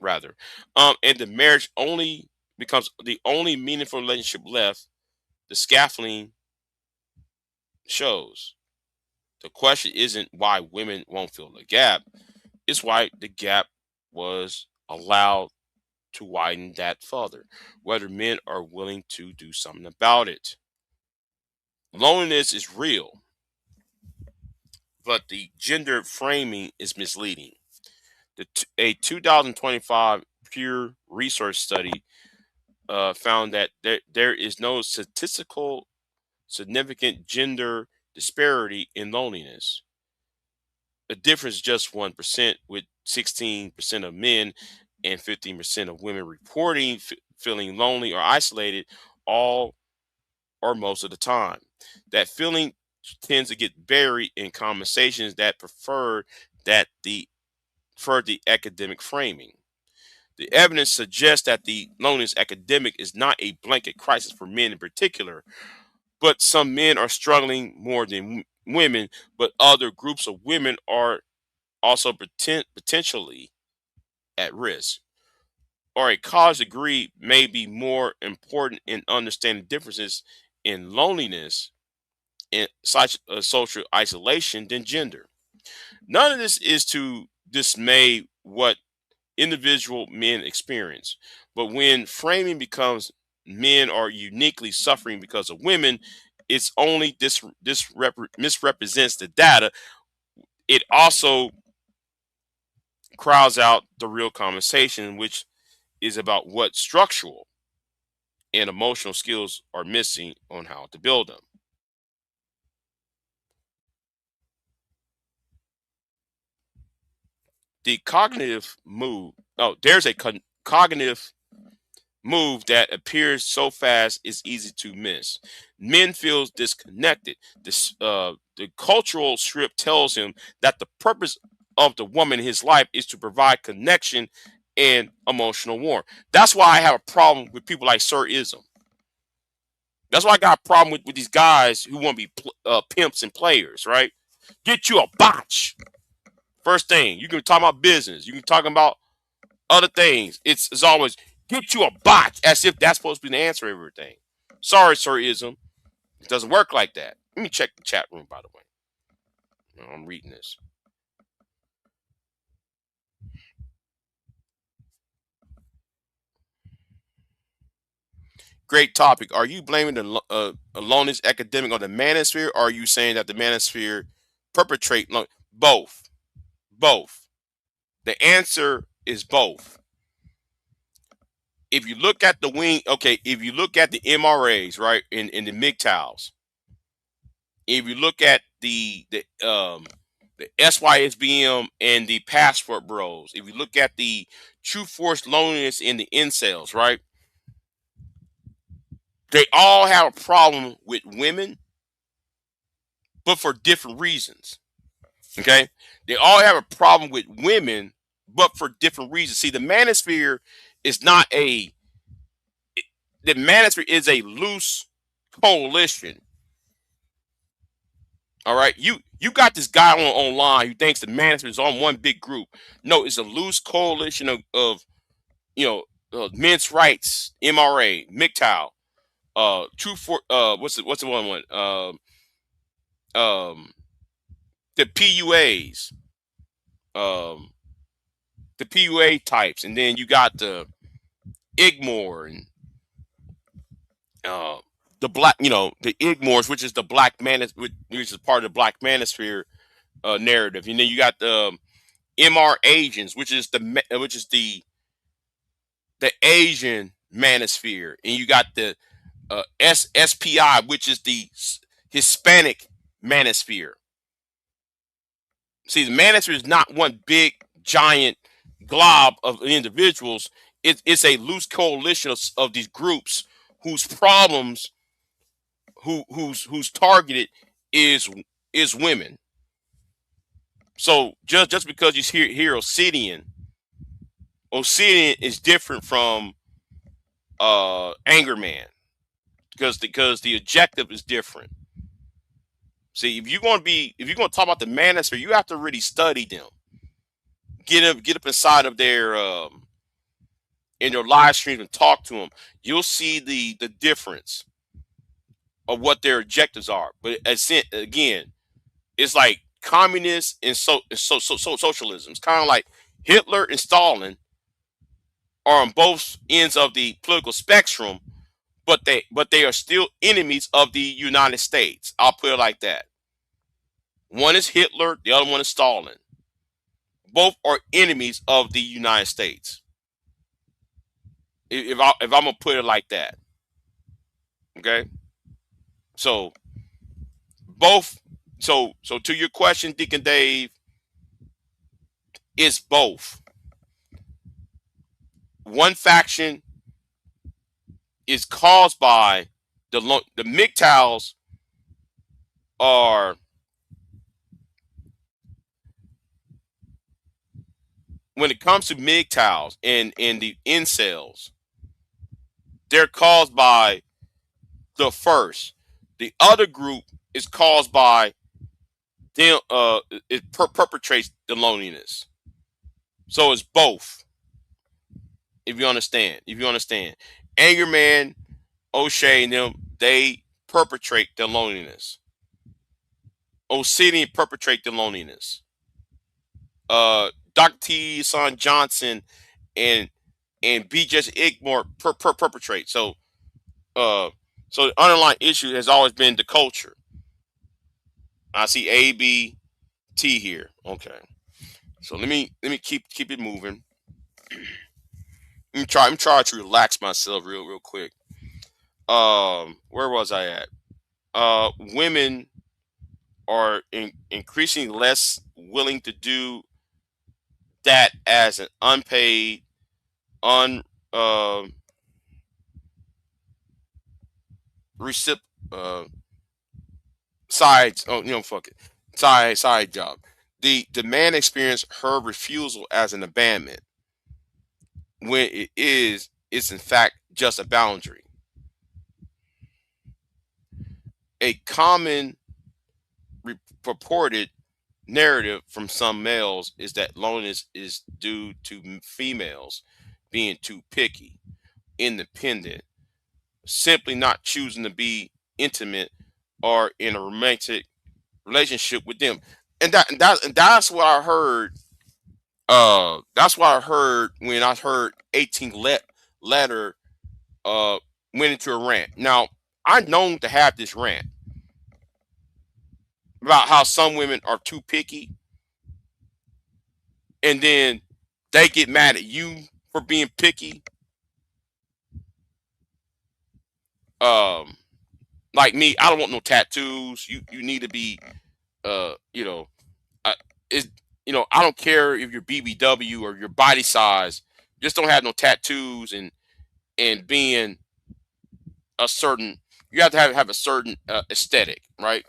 rather, and the marriage only becomes the only meaningful relationship left, the scaffolding shows. The question isn't why women won't fill the gap, it's why the gap was allowed to widen that further, whether men are willing to do something about it. Loneliness is real, but the gender framing is misleading. A 2025 Pew Research study found that there is no statistical significant gender disparity in loneliness. The difference is just 1%, with 16% of men and 15% of women reporting feeling lonely or isolated all or most of the time. That feeling tends to get buried in conversations that that the prefer the academic framing. The evidence suggests that the loneliness epidemic is not a blanket crisis for men in particular, but some men are struggling more than women, but other groups of women are also potentially at risk. Or a college degree may be more important in understanding differences in loneliness and such social isolation than gender. None of this is to dismay what individual men experience, but when framing becomes men are uniquely suffering because of women, it's only misrepresents the data. It also crowds out the real conversation, which is about what structural and emotional skills are missing on how to build them. The cognitive move. Oh, there's a cognitive move that appears so fast it's easy to miss. Men feels disconnected. The cultural script tells him that the purpose of the woman in his life is to provide connection and emotional warmth. That's why I have a problem with people like Sir Ism. That's why I got a problem with these guys who want to be pimps and players, right? Get you a botch. First thing, you can talk about business. You can talk about other things. It's always get you a botch as if that's supposed to be the answer to everything. Sorry, Sir Ism. It doesn't work like that. Let me check the chat room, by the way. I'm reading this. Great topic. Are you blaming the aloneness epidemic on the manosphere, or are you saying that the manosphere perpetrate both? Both. The answer is both. If you look at the wing, okay, if you look at the MRAs, right, in the MGTOWs, if you look at the SYSBM and the passport bros, if you look at the true force loneliness in the incels, right, they all have a problem with women, but for different reasons. Okay, they all have a problem with women, but for different reasons. See, the manosphere is not a the manosphere is a loose coalition. All right, you got this guy online who thinks the manosphere is on one big group. No, it's a loose coalition of you know men's rights, MRA, MGTOW, True for what's the one um the PUAs, um the PUA types, and then you got the Igmore and uh the black, the Igmores, which is the black man, which is part of the black manosphere narrative, and then you got the MR agents, which is the Asian manosphere, and you got the SPI, which is the Hispanic manosphere. See, the manosphere is not one big giant glob of individuals. It's a loose coalition of these groups whose problems, whose targeted is women. So just because you hear Obsidian is different from Anger Man because the objective is different. See, if you're going to talk about the manosphere, you have to really study them. Get up inside of their in their live streams and talk to them. You'll see the difference of what their objectives are. But again, it's like communists and socialism. It's kind of like Hitler and Stalin are on both ends of the political spectrum, but they are still enemies of the United States. I'll put it like that. One is Hitler, the other one is Stalin. Both are enemies of the United States. If I'm gonna put it like that, okay. So both. So to your question, Deacon Dave, it's both. One faction is caused by the MGTOWs are when it comes to MGTOWs and the incels, they're caused by the first. The other group is caused by then perpetrates the loneliness. So it's both. If you understand, Anger Man, O'Shea, and them, they perpetrate the loneliness. Obsidian perpetrate the loneliness. Dr. T. Son Johnson and B. Just Igmore perpetrate. Uh, so the underlying issue has always been the culture. I see A, B, T here. Okay. So let me keep it moving. Let me try to relax myself real quick. Where was I at? Women are increasingly less willing to do that as an unpaid, un uh, recip uh sides. Oh, fuck it, side job. The man experienced her refusal as an abandonment when it's in fact just a boundary. A common purported narrative from some males is that loneliness is due to females being too picky, independent, simply not choosing to be intimate or in a romantic relationship with them. And that's what I heard. That's what I heard when I heard 18 letter uh went into a rant. Now I'm known to have this rant about how some women are too picky, and then they get mad at you for being picky. Um, like me, I don't want no tattoos. You need to be uh, you know, I, it, I don't care if you're BBW or your body size. Just don't have no tattoos and being a certain. You have to have a certain aesthetic, right?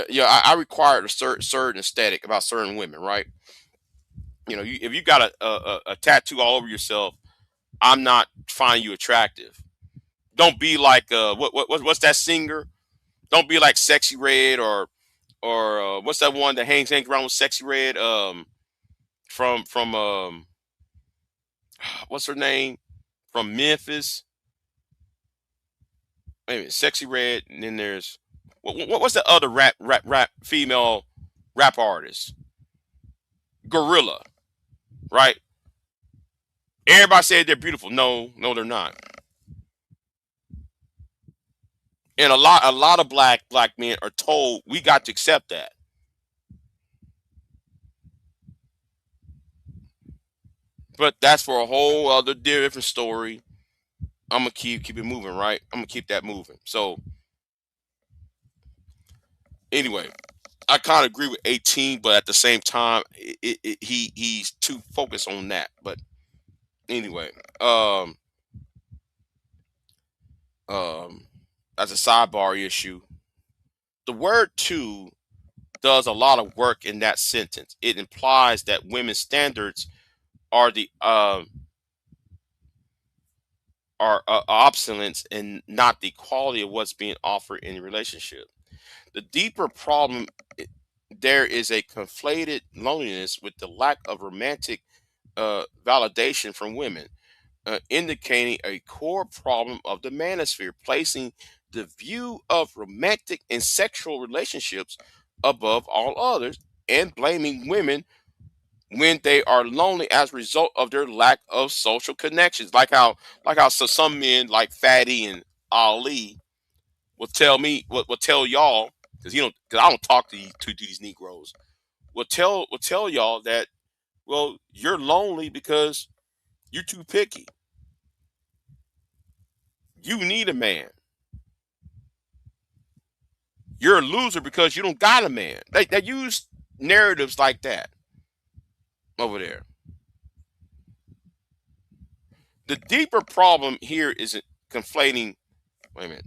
Yeah, I require a certain aesthetic about certain women, right? If you got a tattoo all over yourself, I'm not finding you attractive. Don't be like what's that singer? Don't be like Sexy Red or what's that one that hangs around with Sexy Red? From what's her name? From Memphis. Wait a minute, Sexy Red, and then there's what's the other rap female rap artist? Gorilla, right? Everybody said they're beautiful. No, no, they're not. And a lot of black men are told we got to accept that. But that's for a whole other different story. I'm gonna keep it moving, right? I'm gonna keep that moving. So anyway, I kind of agree with 18, but at the same time, he's too focused on that. But anyway, um, as a sidebar issue, the word "to" does a lot of work in that sentence. It implies that women's standards are the are obsolete and not the quality of what's being offered in a relationship. The deeper problem there is a conflated loneliness with the lack of romantic validation from women, indicating a core problem of the manosphere, placing the view of romantic and sexual relationships above all others, and blaming women when they are lonely as a result of their lack of social connections. Like how some men like Fatty and Ali will tell me, will tell y'all, because I don't talk to these Negroes. Will tell y'all that, well, you're lonely because you're too picky. You need a man. You're a loser because you don't got a man. They use narratives like that over there. The deeper problem here isn't conflating. Wait a minute.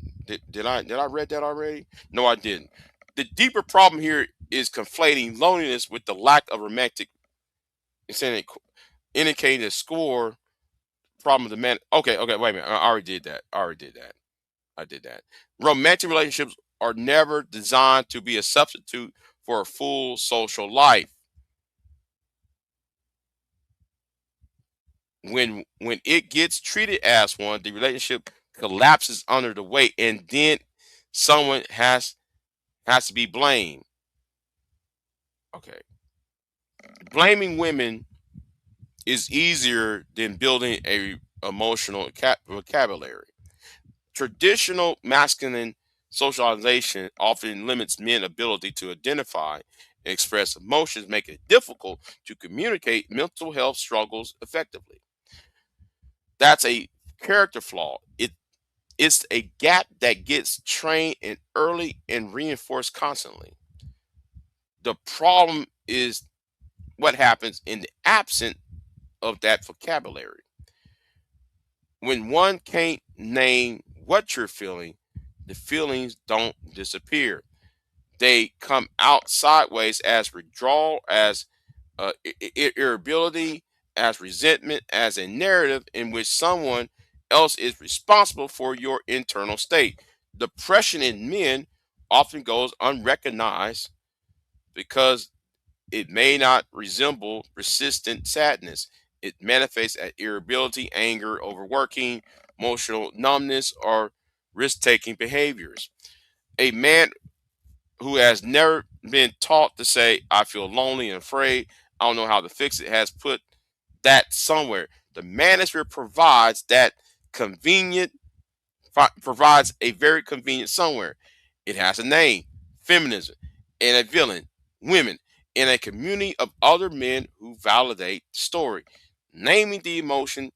Did I read that already? No, I didn't. The deeper problem here is conflating loneliness with the lack of romantic, saying indicating a score problem of the man. Okay, wait a minute. I already did that. I did that. Romantic relationships are never designed to be a substitute for a full social life. When it gets treated as one, the relationship collapses under the weight, and then someone has to be blamed. Okay, blaming women is easier than building a emotional vocabulary. Traditional masculine socialization often limits men's ability to identify and express emotions, making it difficult to communicate mental health struggles effectively. That's a character flaw. It's a gap that gets trained in early and reinforced constantly. The problem is what happens in the absence of that vocabulary. When one can't name what you're feeling, the feelings don't disappear. They come out sideways as withdrawal, as irritability, as resentment, as a narrative in which someone else is responsible for your internal state. Depression in men often goes unrecognized because it may not resemble persistent sadness. It manifests as irritability, anger, overworking, emotional numbness, or risk taking behaviors. A man who has never been taught to say, I feel lonely and afraid, I don't know how to fix it, has put that somewhere. The manosphere provides that convenient, provides a very convenient somewhere. It has a name, feminism, and a villain, women, in a community of other men who validate the story. Naming the emotion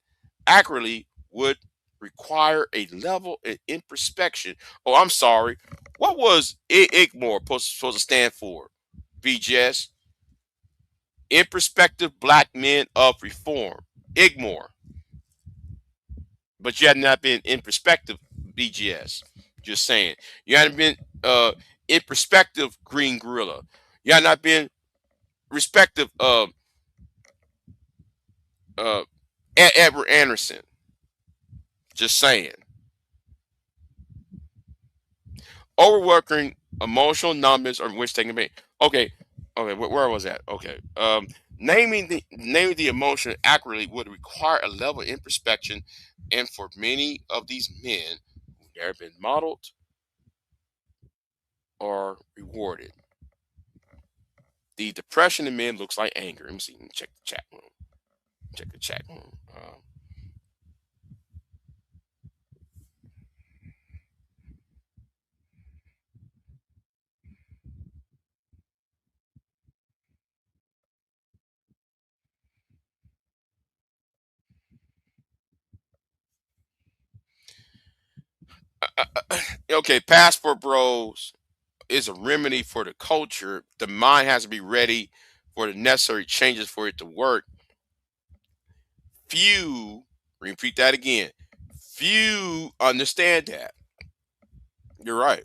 accurately would require a level of introspection. Oh, I'm sorry. What was IGMOR supposed to stand for? BGS, Introspective Black Men of Reform. IGMOR. But you had not been in perspective, BGS. Just saying. You hadn't been in perspective, Green Gorilla. You had not been respective of uh, Edward Anderson. Just saying. Overworking, emotional numbness, or which taking pain. Okay, okay, where was that? Okay, naming the emotion accurately would require a level of introspection, and for many of these men who've never been modeled or rewarded, the depression in men looks like anger. Let me see. Let me check the chat room. Check the chat room. Okay, passport bros is a remedy for the culture. The mind has to be ready for the necessary changes for it to work. Few, repeat that again. Few understand that. You're right.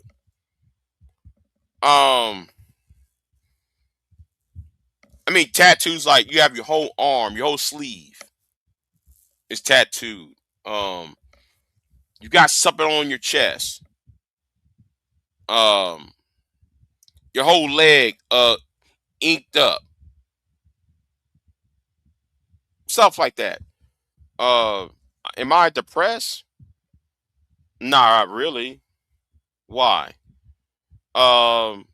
I mean, tattoos like you have your whole arm, your whole sleeve is tattooed. Um, you got something on your chest. Um, your whole leg inked up, stuff like that. Uh, am I depressed? Nah, not really. Why? Um,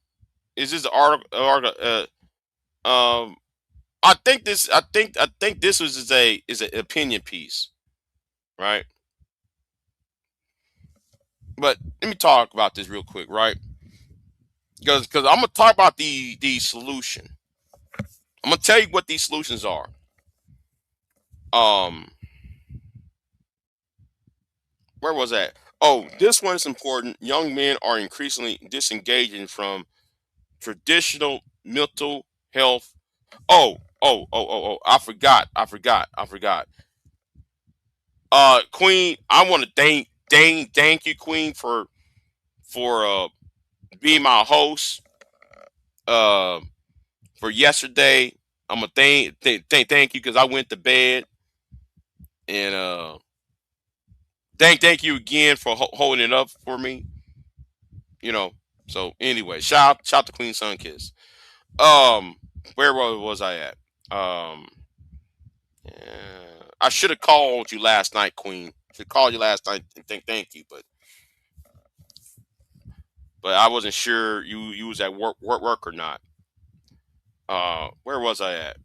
is this article? Um, I think this was is an opinion piece, right? But let me talk about this real quick, right? Because I'm gonna talk about the solution. I'm gonna tell you what these solutions are. Um, where was that? Oh, this one is important. Young men are increasingly disengaging from traditional mental health. I forgot. Queen, I want to thank you, Queen, for being my host. Uh, for yesterday, I'm gonna thank you because I went to bed and thank you again for holding it up for me. You know. So anyway, shout to Queen Sunkiss. Um, where was I at? Yeah, I should have called you last night, Queen. Should call you last night and thank you, but I wasn't sure you was at work or not. Where was I at?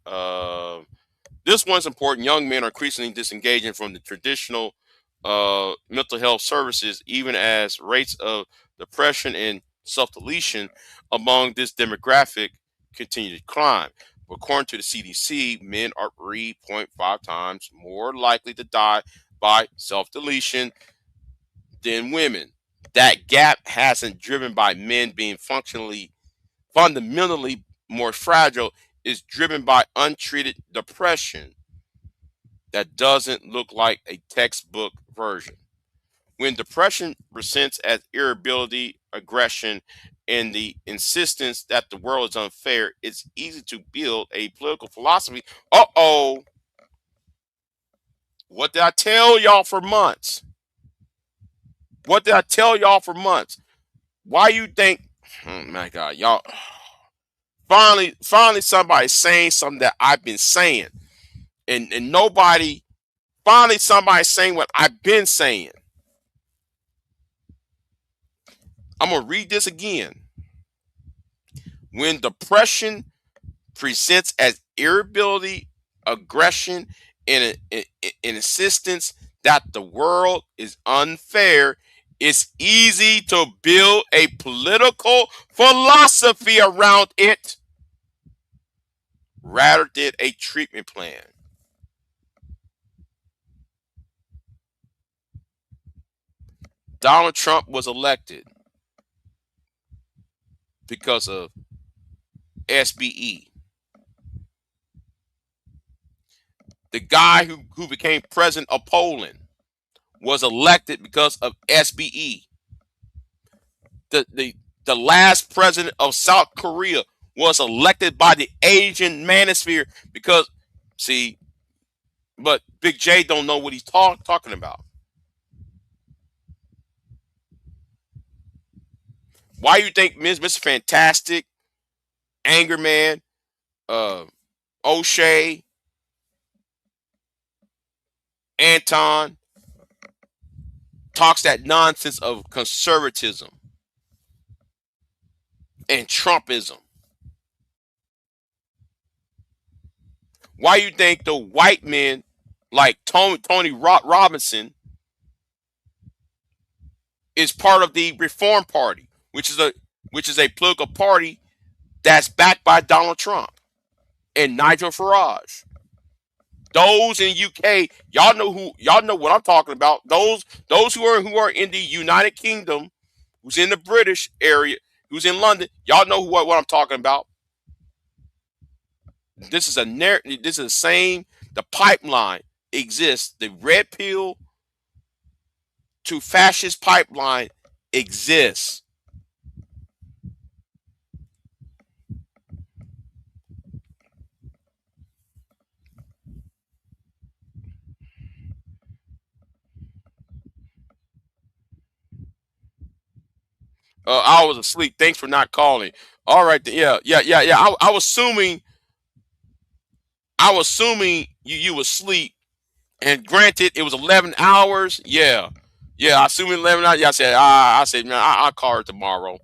This one's important. Young men are increasingly disengaging from the traditional mental health services, even as rates of depression and self-deletion among this demographic continue to climb. According to the CDC, men are 3.5 times more likely to die by self-deletion than women. That gap hasn't driven by men being fundamentally more fragile, is driven by untreated depression that doesn't look like a textbook version. When depression presents as irritability, aggression, and the insistence that the world is unfair, it's easy to build a political philosophy. Uh oh, what did I tell y'all for months? What did I tell y'all for months? Why you think, oh my God, y'all, finally somebody saying something that I've been saying. And nobody, finally somebody saying what I've been saying. I'm gonna read this again. When depression presents as irritability, aggression, and insistence that the world is unfair, it's easy to build a political philosophy around it rather than a treatment plan. Donald Trump was elected because of SBE. The guy who became president of Poland was elected because of SBE. The, the, the last president of South Korea was elected by the Asian manosphere because, see, but Big J don't know what he's talking about. Why you think Mr. Fantastic, Anger Man, uh, O'Shea, Anton talks that nonsense of conservatism and Trumpism? Why you think the white men like Tony Robinson is part of the Reform Party, which is a political party that's backed by Donald Trump and Nigel Farage? Those in the UK, y'all know what I'm talking about. Those who are in the United Kingdom, who's in the British area, who's in London, y'all know what I'm talking about. This is a narrative. This is the same. The pipeline exists. The red pill to fascist pipeline exists. I was asleep. Thanks for not calling. All right. Yeah. I was assuming you was asleep. And granted, it was 11 hours. Yeah. Yeah. I assume 11 hours. Yeah. I said, man, I'll call her tomorrow.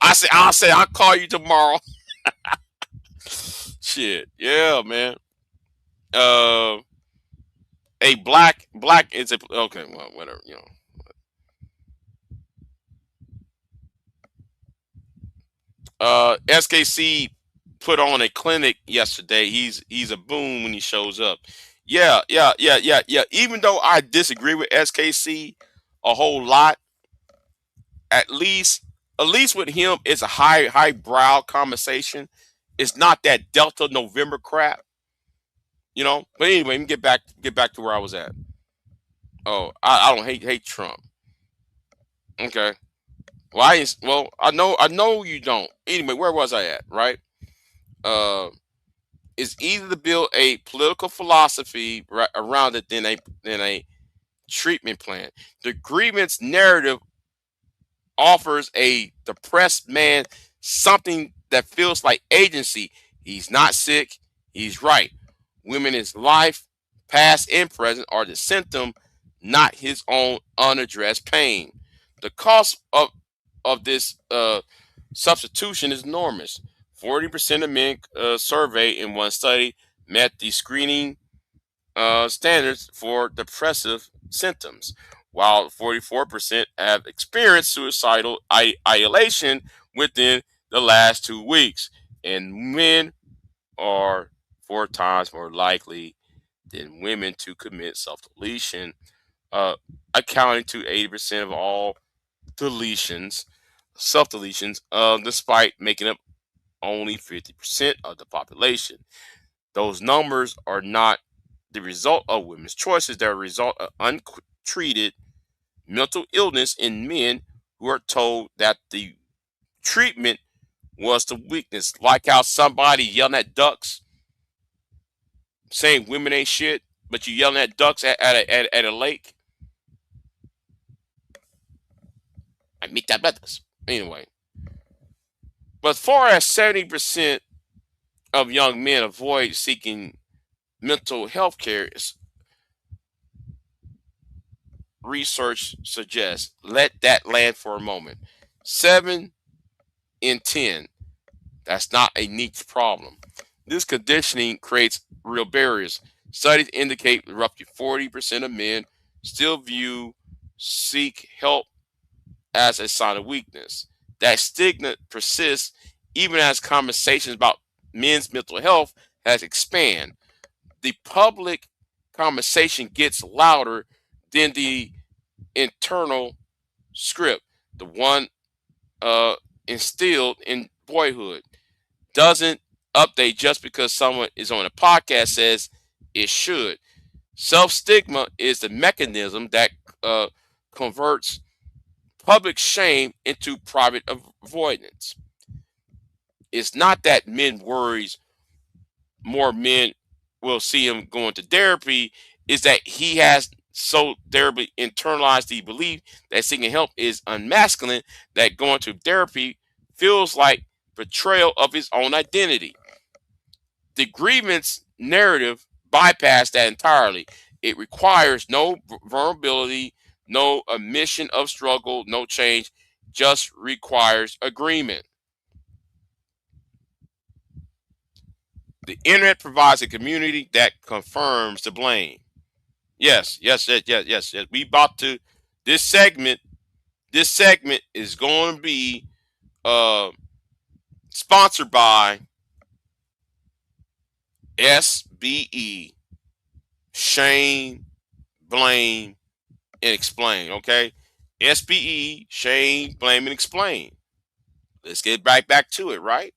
I'll call you tomorrow. Shit. Yeah, man. Uh, a black is a, okay. Well, whatever. SKC put on a clinic yesterday. He's a boom when he shows up. Yeah. Even though I disagree with SKC a whole lot, at least at least with him, it's a highbrow conversation. It's not that Delta November crap, you know. But anyway, let me get back to where I was at. Oh, I don't hate Trump. Okay. Well, I know you don't. Anyway, where was I at? Right. Uh, it's easier to build a political philosophy around it than a treatment plan. The grievance narrative offers a depressed man something that feels like agency. He's not sick. He's right. Women in his life, past and present, are the symptom, not his own unaddressed pain. The cost of this substitution is enormous. 40% of men surveyed in one study met the screening standards for depressive symptoms, while 44% have experienced suicidal ideation within the last 2 weeks. And men are 4 times more likely than women to commit self deletion, uh, accounting to 80% of all deletions, self deletions, despite making up only 50% of the population. Those numbers are not the result of women's choices, they're a result of untreated mental illness in men who are told that the treatment was the weakness. Like how somebody yelling at ducks, saying women ain't shit, but you yelling at ducks at a lake. I meet that brothers. Anyway, but as far as 70% of young men avoid seeking mental health care, research suggests. Let that land for a moment. 7 in 10. That's not a niche problem. This conditioning creates real barriers. Studies indicate roughly 40% of men still seek help as a sign of weakness. That stigma persists even as conversations about men's mental health has expanded. The public conversation gets louder than the internal script, the one uh, instilled in boyhood, doesn't update just because someone is on a podcast says it should. Self stigma is the mechanism that uh, converts public shame into private avoidance. It's not that men worries more men will see him going to therapy, is that he has so terribly internalized the belief that seeking help is unmasculine that going to therapy feels like betrayal of his own identity. The grievance narrative bypassed that entirely. It requires no vulnerability, no admission of struggle, no change, just requires agreement. The internet provides a community that confirms the blame. Yes. We about to this segment. This segment is going to be uh, sponsored by SBE. Shame, blame, and explain. Okay, SBE. Shame, blame, and explain. Let's get back to it. Right.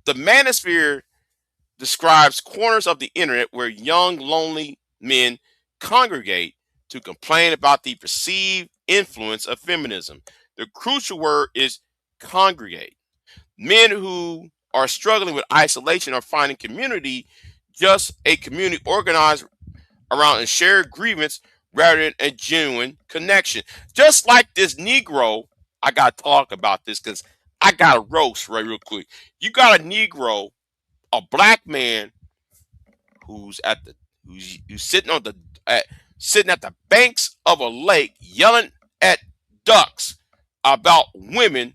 The manosphere describes corners of the internet where young, lonely men congregate to complain about the perceived influence of feminism. The crucial word is congregate. Men who are struggling with isolation are finding community, just a community organized around a shared grievance rather than a genuine connection. Just like this Negro, I got to talk about this because I got a roast right real quick. You got a Negro, a black man who's at the who's sitting on the at, sitting at the banks of a lake yelling at ducks about women,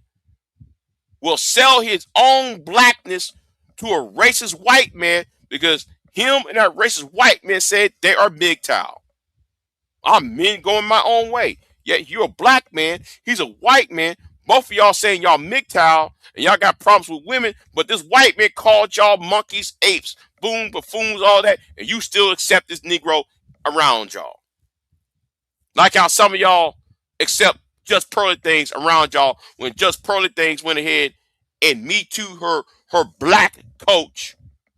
will sell his own blackness to a racist white man because him and that racist white man said they are MGTOW. I'm men going my own way. Yet you're a black man, he's a white man. Both of y'all saying y'all MGTOW and y'all got problems with women, but this white man called y'all monkeys, apes, boom, buffoons, all that, and you still accept this Negro around y'all. Like how some of y'all accept Just Pearly Things around y'all when Just Pearly Things went ahead and me too her black coach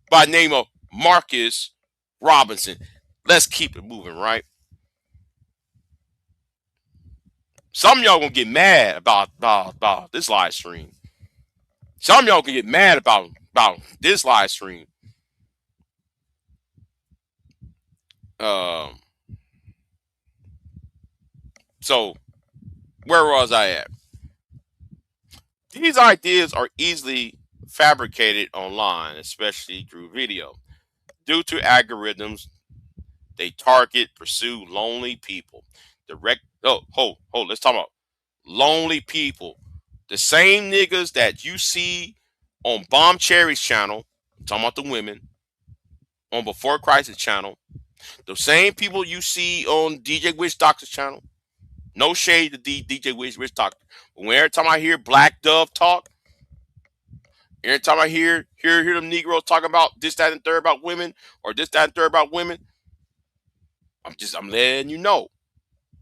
by name of Marcus Robinson. Let's keep it moving, right? Some of y'all gonna get mad about this live stream. Some of y'all can get mad about this live stream. Um, so where was I at? These ideas are easily fabricated online, especially through video. Due to algorithms, they target, pursue lonely people. Direct. Oh, hold. Let's talk about lonely people. The same niggas that you see on Bomb Cherry's channel, I'm talking about the women, on Before Crisis channel, the same people you see on DJ Witch Doctor's channel. No shade to DJ Witch Doctor. But when every time I hear Black Dove talk, every time I hear them Negroes talking about this, that, and third about women, or this, that, and third about women, I'm letting you know.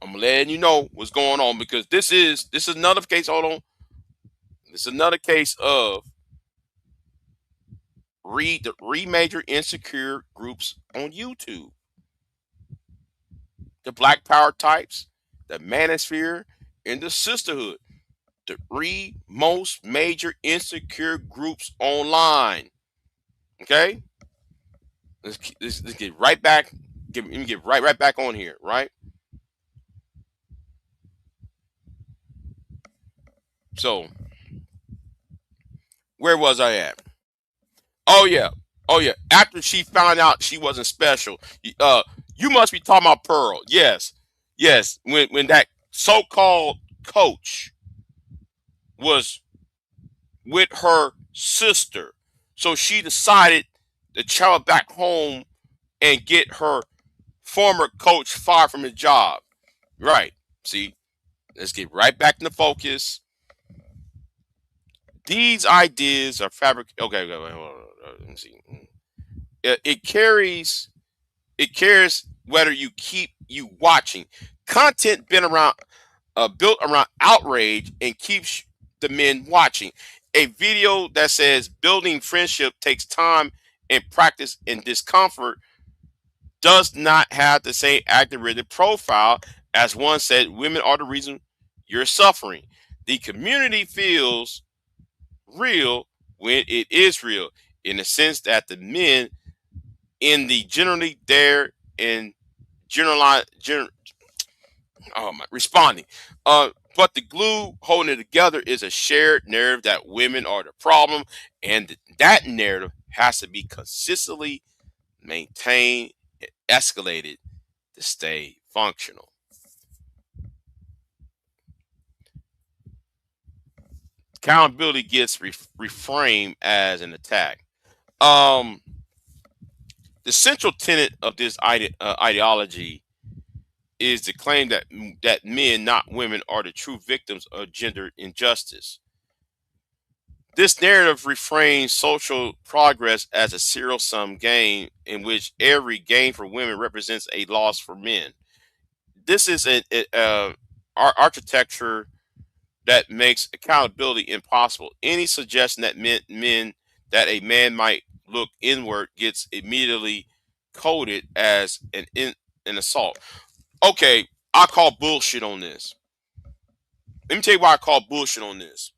I'm letting you know what's going on, because this is another case. Hold on. This is another case of the major insecure groups on YouTube. The Black Power types, the Manosphere, and the Sisterhood. The three most major insecure groups online. Okay? Let's get right back. Let me get right back on here, right? So, where was I at? Oh yeah. Oh yeah. After she found out she wasn't special, you must be talking about Pearl. Yes. Yes. When that so-called coach was with her sister, so she decided to travel back home and get her former coach fired from his job. Right. See, let's get right back into focus. These ideas are fabric. Okay, hold on. Let me see. It carries whether you keep you watching. Content been around, built around outrage and keeps the men watching. A video that says building friendship takes time and practice and discomfort does not have the same algorithm profile as one said women are the reason you're suffering. The community feels real when it is real, in the sense that the men in the generally there and generalize responding. But the glue holding it together is a shared narrative that women are the problem, and that narrative has to be consistently maintained and escalated to stay functional. Accountability gets reframed as an attack. Um, the central tenet of this ideology is the claim that men, not women, are the true victims of gender injustice. This narrative reframes social progress as a zero sum game in which every gain for women represents a loss for men. This is an architecture that makes accountability impossible. Any suggestion that that a man might look inward gets immediately coded as an assault. Okay, I call bullshit on this. Let me tell you why I call bullshit on this.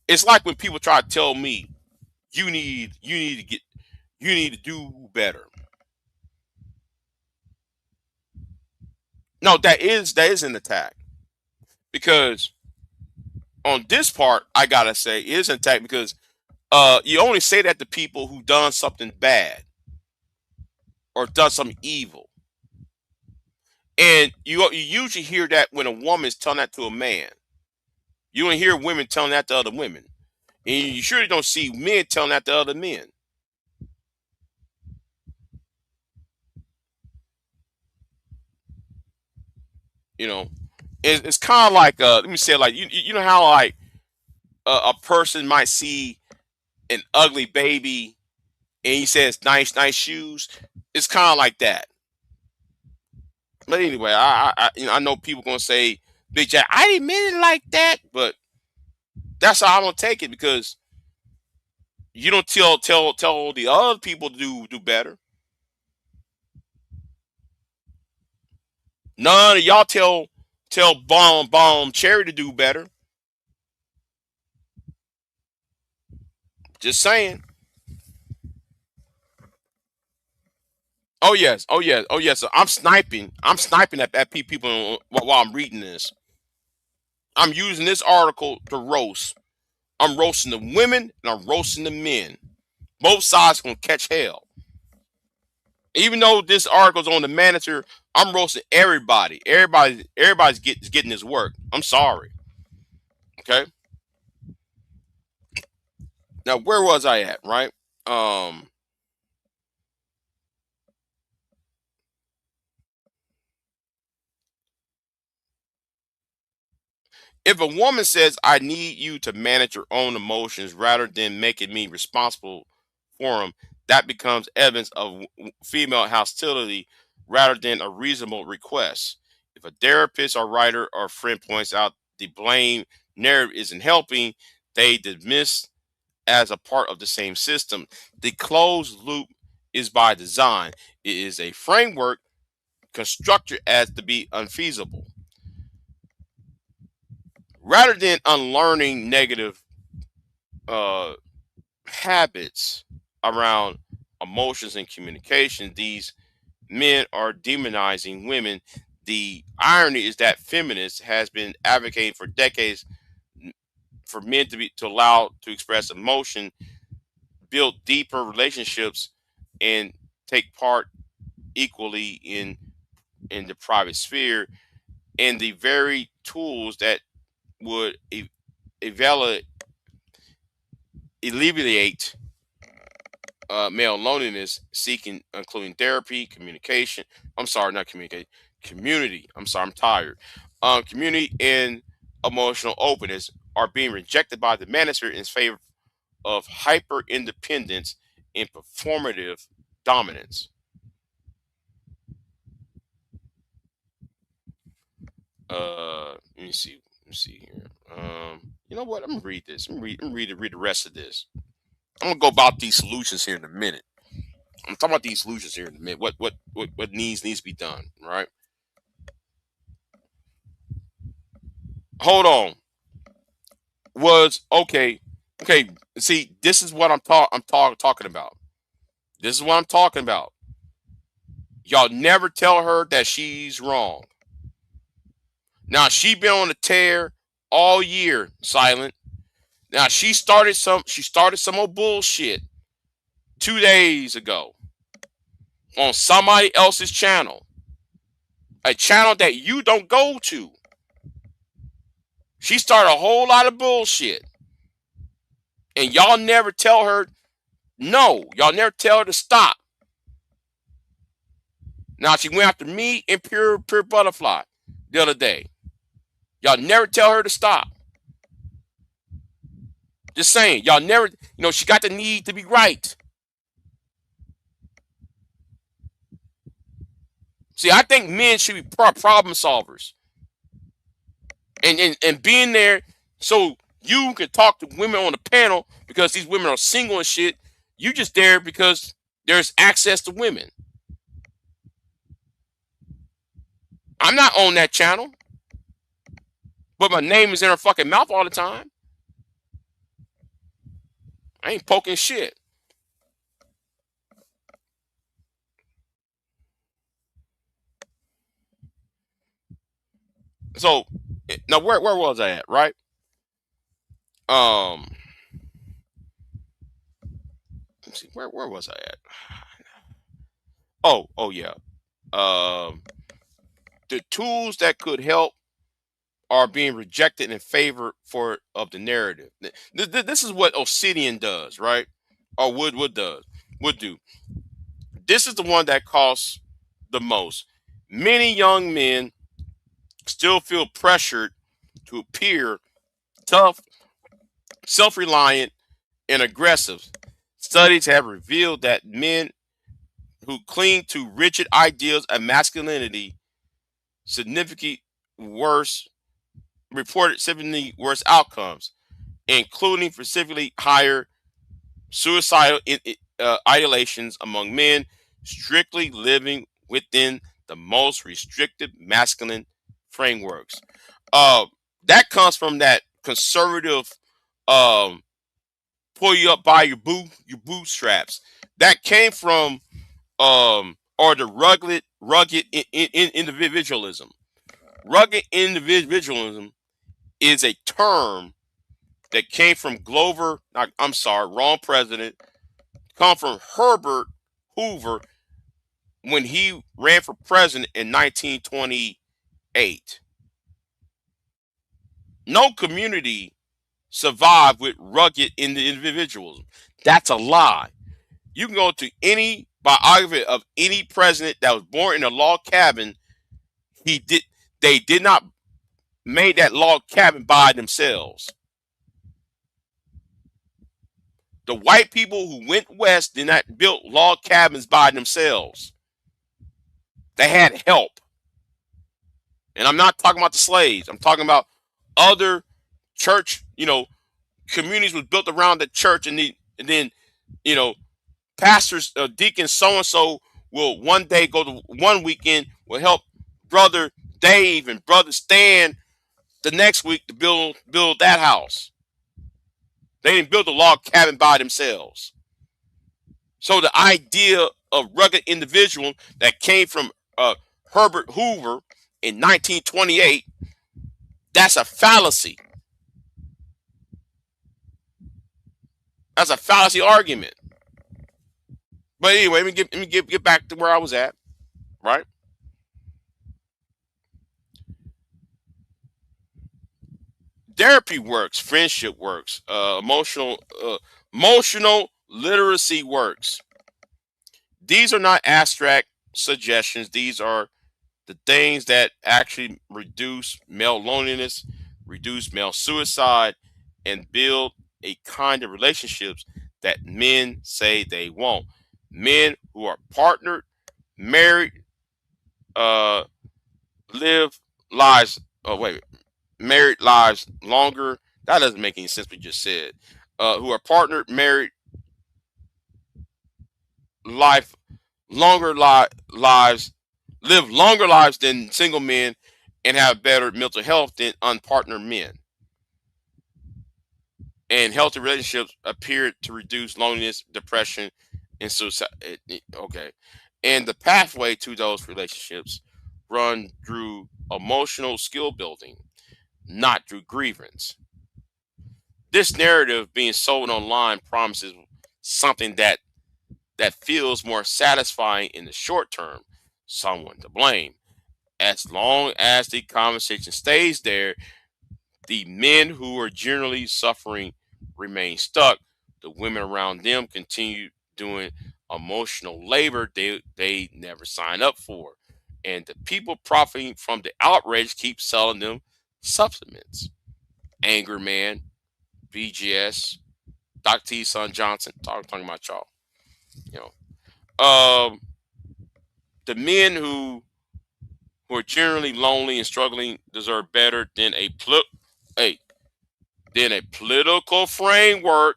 It's like when people try to tell me you need to do better. No, that is an attack, because on this part I gotta say it is an attack, because you only say that to people who done something bad or done something evil, and you usually hear that when a woman is telling that to a man. You don't hear women telling that to other women, and you surely don't see men telling that to other men. You know, it's kind of like let me say it like you know how like a person might see an ugly baby and he says nice shoes. It's kind of like that. But anyway, I know people gonna say Big Jack, I didn't mean it like that, but that's how I'm gonna take it, because you don't tell the other people to do better. None of y'all tell Bomb Cherry to do better. Just saying. Oh yes, oh yes, oh yes. So I'm sniping. I'm sniping at people while I'm reading this. I'm using this article to roast. I'm roasting the women and I'm roasting the men. Both sides gonna catch hell. Even though this article's on the manager, I'm roasting everybody. Everybody's getting this work. I'm sorry. Okay. Now where was I at? Right. Um. If a woman says, "I need you to manage your own emotions rather than making me responsible for them," that becomes evidence of female hostility rather than a reasonable request. If a therapist or writer or friend points out the blame narrative isn't helping, they dismiss as a part of the same system. The closed loop is by design. It is a framework constructed as to be unfeasible. Rather than unlearning negative uh, habits around emotions and communication, these men are demonizing women. The irony is that feminists has been advocating for decades for men to allow to express emotion, build deeper relationships, and take part equally in the private sphere. And the very tools that would evaluate alleviate male loneliness, seeking, including therapy, communication. I'm sorry, not communicate, community. I'm sorry, I'm tired. Community and emotional openness are being rejected by the manosphere in favor of hyper independence and performative dominance. Let me see. Let me see here. You know what? I'm gonna read this. Read the rest of this. I'm gonna go about these solutions here in a minute. I'm talking about these solutions here in a minute. What needs to be done, right? Hold on. Was okay. Okay. See, this is what talking about. This is what I'm talking about. Y'all never tell her that she's wrong. Now she been on a tear all year, silent. Now she started some old bullshit 2 days ago on somebody else's channel. A channel that you don't go to. She started a whole lot of bullshit. And y'all never tell her no. Y'all never tell her to stop. Now she went after me and Pure Butterfly the other day. Y'all never tell her to stop. Just saying, y'all never, she got the need to be right. See, I think men should be problem solvers. And being there so you can talk to women on the panel because these women are single and shit. You just there because there's access to women. I'm not on that channel, but my name is in her fucking mouth all the time. I ain't poking shit. So now where was I at, right? Um let's see, where was I at? Oh yeah. Um the tools that could help are being rejected in favor of the narrative. This is what Obsidian does, right? Or would do. This is the one that costs the most. Many young men still feel pressured to appear tough, self-reliant, and aggressive. Studies have revealed that men who cling to rigid ideals of masculinity significantly worse reported significantly worse outcomes, including specifically higher suicidal ideations among men strictly living within the most restrictive masculine frameworks. Uh, that comes from that conservative um, pull you up by your bootstraps. That came from or the rugged individualism. Rugged individualism is a term that came from Glover. I'm sorry, wrong president. Come from Herbert Hoover when he ran for president in 1928. No community survived with rugged individualism. That's a lie. You can go to any biography of any president that was born in a log cabin. He did. They did not make that log cabin by themselves. The white people who went west did not build log cabins by themselves. They had help. And I'm not talking about the slaves. I'm talking about other church, communities was built around the church, and then, you know, pastors, deacons, so and so will one day go to one weekend will help brother Dave and brother Stan the next week to build that house. They didn't build a log cabin by themselves. So the idea of rugged individual that came from Herbert Hoover in 1928, that's a fallacy. That's a fallacy argument. But anyway, let me get back to where I was at, right? Therapy works, friendship works, emotional literacy works. These are not abstract suggestions. These are the things that actually reduce male loneliness, reduce male suicide, and build a kind of relationships that men say they want. Men who are partnered, married, uh, live lives. Oh wait, married lives longer. That doesn't make any sense. What you just said. Who are partnered, married, life longer lives, live longer lives than single men, and have better mental health than unpartnered men. And healthy relationships appear to reduce loneliness, depression, and suicide. Okay, and the pathway to those relationships run through emotional skill building, not through grievance. This narrative being sold online promises something that feels more satisfying in the short term, someone to blame. As long as the conversation stays there, the men who are generally suffering remain stuck. The women around them continue doing emotional labor they never signed up for. And the people profiting from the outrage keep selling them supplements. Anger Man, BGS, Dr. T. Son Johnson, talking about y'all. You know, the men who are generally lonely and struggling deserve better than a than a political framework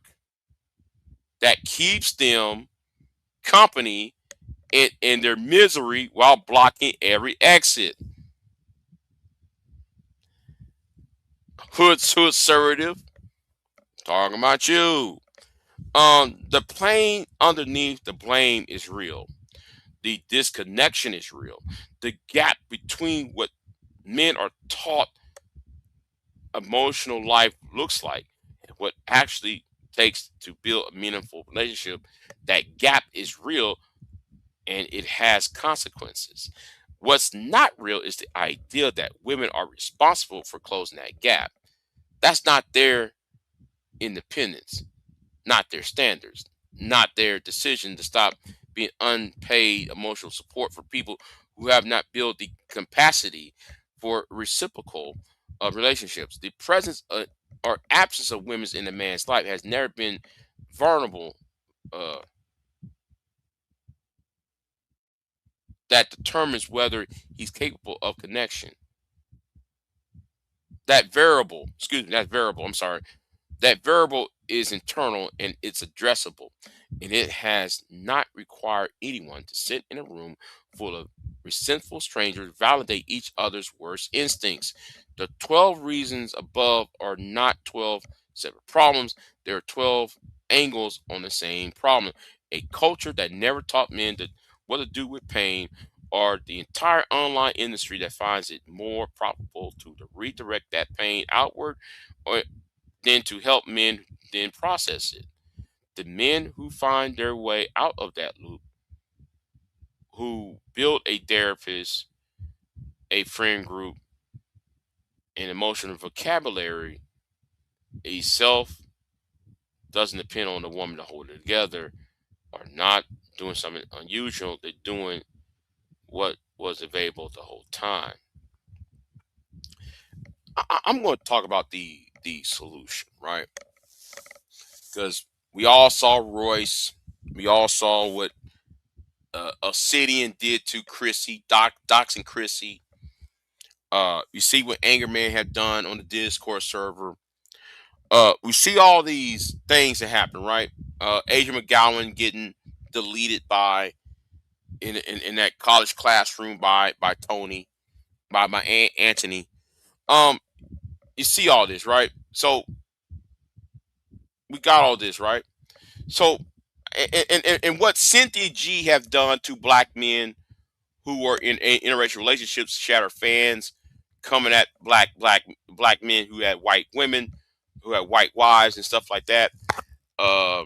that keeps them company in their misery while blocking every exit. Hood assertive, talking about you. The plane underneath the blame is real. The disconnection is real. The gap between what men are taught emotional life looks like and what actually takes to build a meaningful relationship, that gap is real and it has consequences. What's not real is the idea that women are responsible for closing that gap. That's not their independence, not their standards, not their decision to stop being unpaid emotional support for people who have not built the capacity for reciprocal relationships. The presence or absence of women in a man's life has never been vulnerable uh, that determines whether he's capable of connection. That variable, I'm sorry, that variable is internal and it's addressable, and it has not required anyone to sit in a room full of resentful strangers validate each other's worst instincts. The 12 reasons above are not 12 separate problems, there are 12 angles on the same problem. A culture that never taught men what to do with pain or the entire online industry that finds it more probable to redirect that pain outward or than to help men then process it. The men who find their way out of that loop, who build a therapist, a friend group, an emotional vocabulary, a self, doesn't depend on the woman to hold it together, are not doing something unusual. They're doing what was available the whole time. I'm going to talk about the solution, right? Because we all saw Royce. We all saw what Obsidian did to Chrissy, doxing Chrissy. You see what Anger Man had done on the Discord server. We see all these things that happen, right? Adrian McGowan getting deleted by in that college classroom by Tony, by my aunt Anthony. Um, you see all this, right? So we got all this, right? So and what Cynthia G have done to black men who are in interracial relationships, shatter fans coming at black men who had white women, who had white wives and stuff like that. Uh,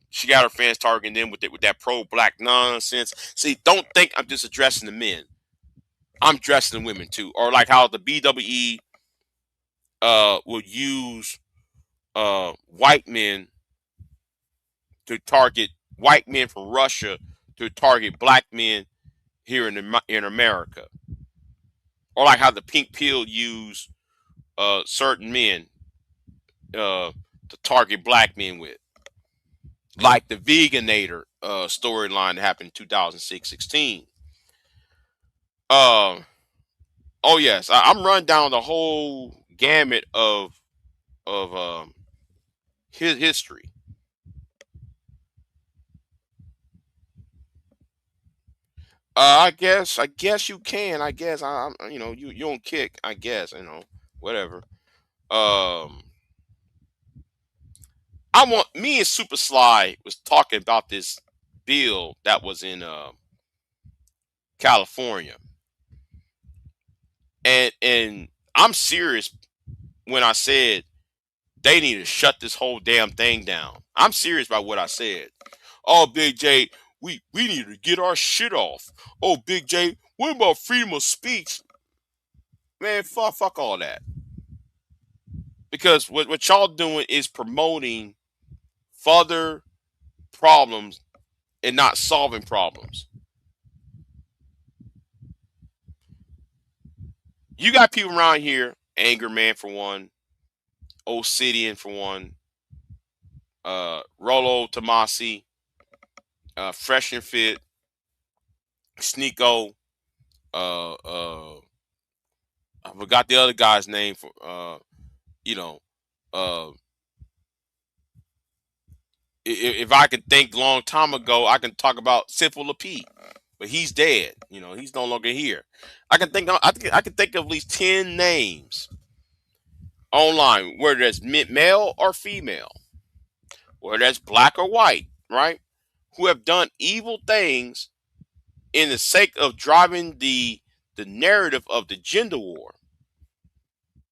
she got her fans targeting them with that pro black nonsense. See, don't think I'm just addressing the men. I'm addressing the women too, or like how the BWE will use white men to target white men from Russia to target black men here in America, or like how the pink pill use certain men to target black men with, like the Veganator storyline that happened in 2016. Oh yes, I'm running down the whole gamut of his history. I guess you can. I guess I'm, you don't kick. I guess whatever. Um, I want me and Super Sly was talking about this bill that was in California, and I'm serious when I said they need to shut this whole damn thing down. I'm serious about what I said. Oh, Big J, we need to get our shit off. Oh, Big J, what about freedom of speech? Man, fuck all that. Because what y'all doing is promoting further problems and not solving problems. You got people around here, Anger Man for one, Obsidian for one, Rolo Tomasi, Fresh and Fit, Sneeko, I forgot the other guy's name for you know, uh if I could think long time ago, I can talk about Simple Pete, but he's dead. He's no longer here. I can think of at least 10 names online, whether that's male or female, whether that's black or white, right? Who have done evil things in the sake of driving the narrative of the gender war.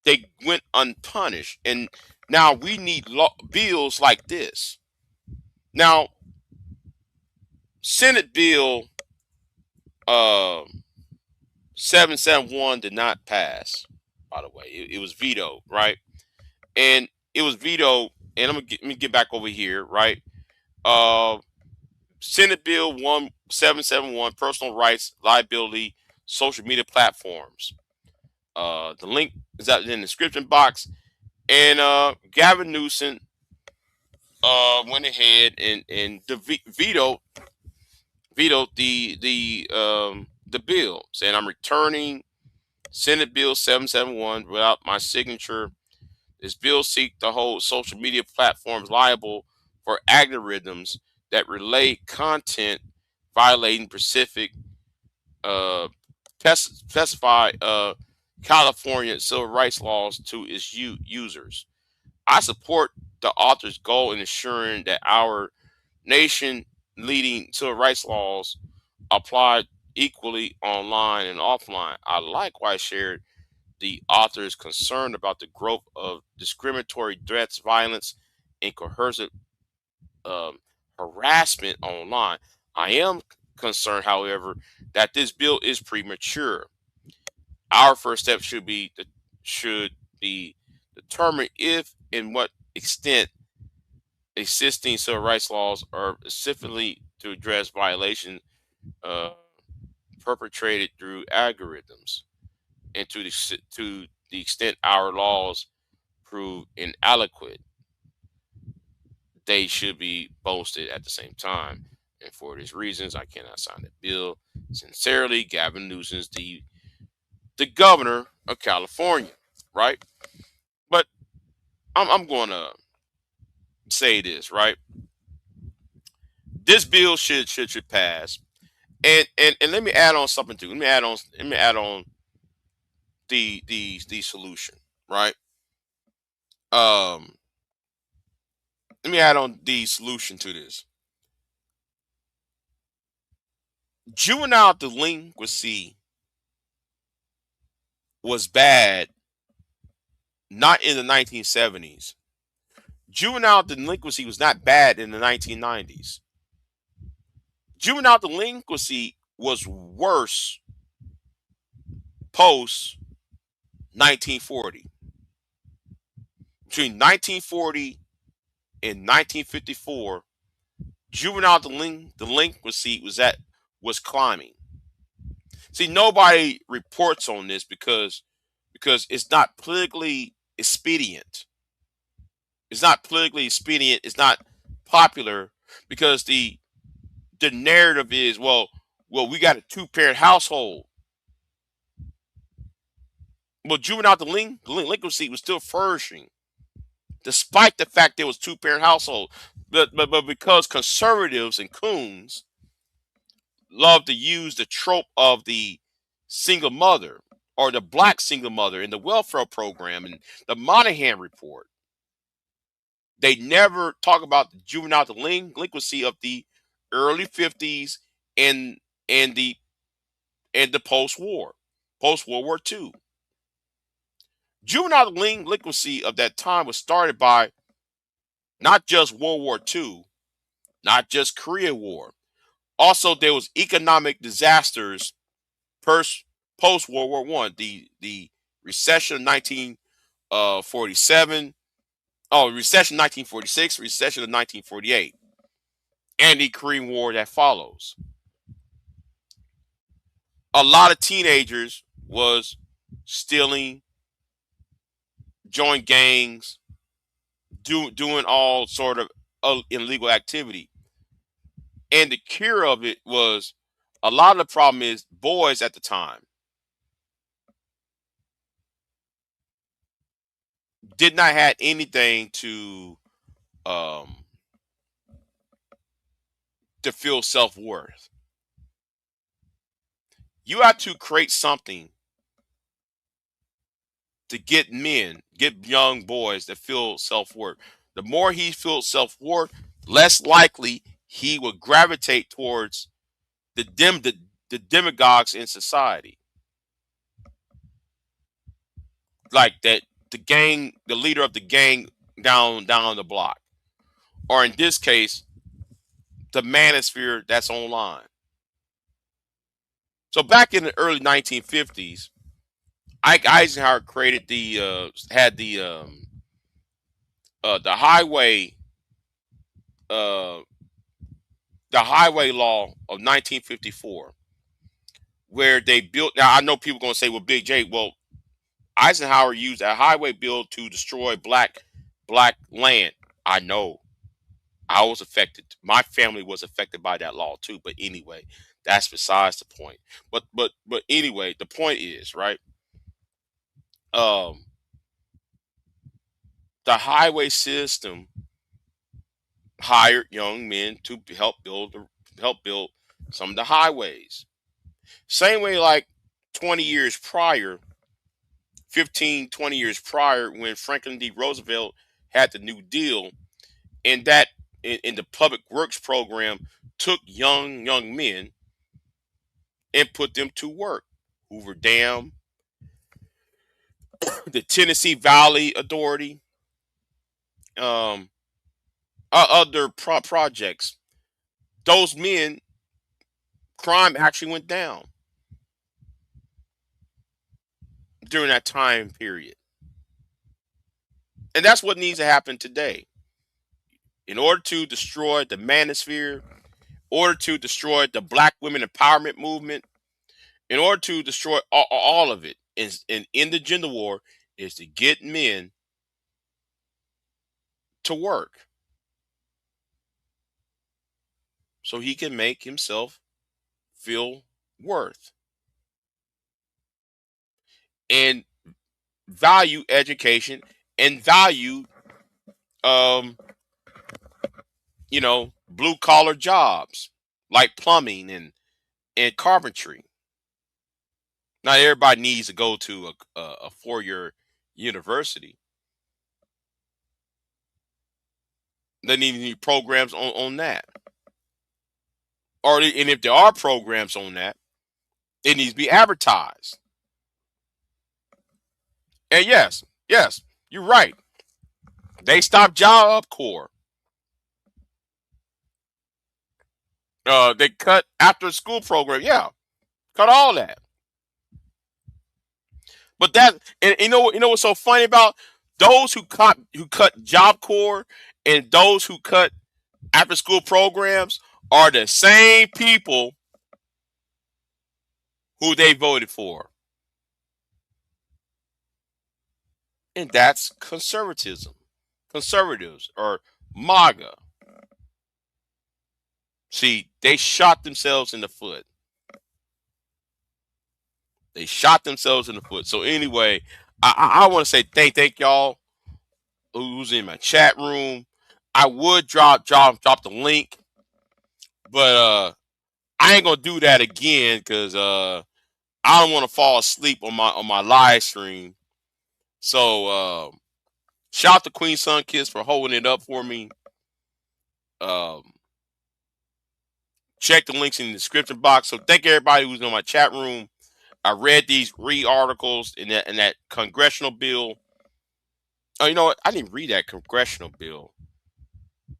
They went unpunished, and now we need bills like this. Now, Senate Bill uh, 771 did not pass. By the way, it was vetoed, right? And it was vetoed. And let me get back over here, right? Uh, Senate Bill 1771, personal rights, liability, social media platforms. The link is out in the description box. And Gavin Newsom went ahead and vetoed the bill, saying I'm returning Senate Bill 771 without my signature. This bill seeks to hold social media platforms liable for algorithms that relay content violating specific specify California civil rights laws to its users. I support the author's goal in ensuring that our nation leading civil rights laws applied equally online and offline. I likewise shared the author's concern about the growth of discriminatory threats, violence, and coercive um, harassment online. I am concerned, however, that this bill is premature. Our first step should be determine if and what extent existing civil rights laws are specifically to address violations uh, perpetrated through algorithms, and to the extent our laws prove inadequate, they should be posted at the same time. And for these reasons, I cannot sign the bill. Sincerely, Gavin Newsom, the governor of California, right? But I'm going to say this, right? This bill should pass. And let me add on something too. Let me add on the solution, right? Um, Let me add on the solution to this. Juvenile delinquency was bad not in the 1970s. Juvenile delinquency was not bad in the 1990s. Juvenile delinquency was worse post 1940. Between 1940 and 1954, juvenile delinquency was climbing. See, nobody reports on this because it's not politically expedient. It's not politically expedient. It's not popular because the narrative is, well, we got a two-parent household. Well, juvenile delinquency was still flourishing, despite the fact there was two-parent household. But because conservatives and coons love to use the trope of the single mother or the black single mother in the welfare program and the Monahan report, they never talk about the juvenile delinquency of the early 50s and and the post World War II. Juvenile delinquency of that time was started by not just World War II, not just Korea War. Also, there was economic disasters post World War One, the recession of 1947, recession 1946, recession of 1948, and the Korean War that follows. A lot of teenagers was stealing, join gangs, doing all sort of illegal activity. And the cure of it was, a lot of the problem is boys at the time did not have anything um to feel self-worth. You have to create something to get young boys to feel self-worth. The more he feels self-worth, less likely he would gravitate towards the demagogues in society. Like that, the leader of the gang down the block. Or in this case, the manosphere that's online. So back in the early 1950s, Ike Eisenhower created had the uh, highway law of 1954, where they built. Now I know people going to say, "Well, Big J, well, Eisenhower used a highway bill to destroy black land." I know. I was affected. My family was affected by that law too. But anyway, that's besides the point. But anyway, the point is, right. Um, the highway system hired young men to help build some of the highways. Same way, like 20 years prior, 15, 20 years prior, when Franklin D. Roosevelt had the New Deal, and that in the public works program took young men and put them to work. Hoover Dam, the Tennessee Valley Authority, um, other projects. Those men, crime actually went down during that time period. And that's what needs to happen today. In order to destroy the manosphere, in order to destroy the black women empowerment movement, in order to destroy all of it, and in the gender war, is to get men to work so he can make himself feel worth and value education and value um blue collar jobs like plumbing and carpentry. Not everybody needs to go to a 4-year university. They need programs on that. And if there are programs on that, it needs to be advertised. And yes, you're right. They stopped Job Corps. They cut after school program. Yeah, cut all that. But and you know what's so funny about those who cut Job Corps and those who cut after school programs are the same people who they voted for. And that's conservatism. Conservatives or MAGA. See, they shot themselves in the foot. They shot themselves in the foot. So anyway, I want to say thank y'all who's in my chat room. I would drop the link, but I ain't gonna do that again because I don't want to fall asleep on my live stream. So shout out to Queen Sun Kiss for holding it up for me. Um, check the links in the description box. So thank everybody who's in my chat room. I read these articles in that congressional bill. Oh, you know what? I didn't read that congressional bill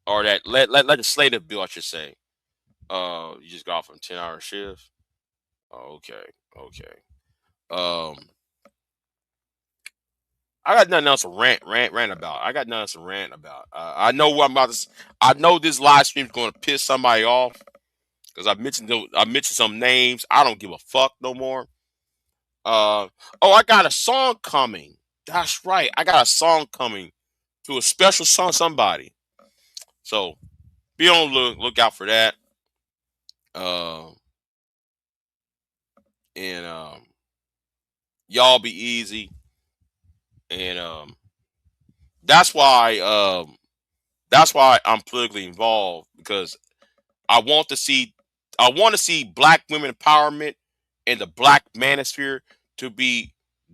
or that legislative bill, I should say. You just got off from 10-hour shift. Oh, okay. Um, I got nothing else to rant about. I got nothing else to rant about. I know what I'm about to. I know this live stream is going to piss somebody off because I mentioned some names. I don't give a fuck no more. I got a song coming. That's right. I got a song coming to a special song somebody. So be on look out for that. Uh, and y'all be easy. And that's why I'm politically involved because I want to see black women empowerment and the black manosphere to be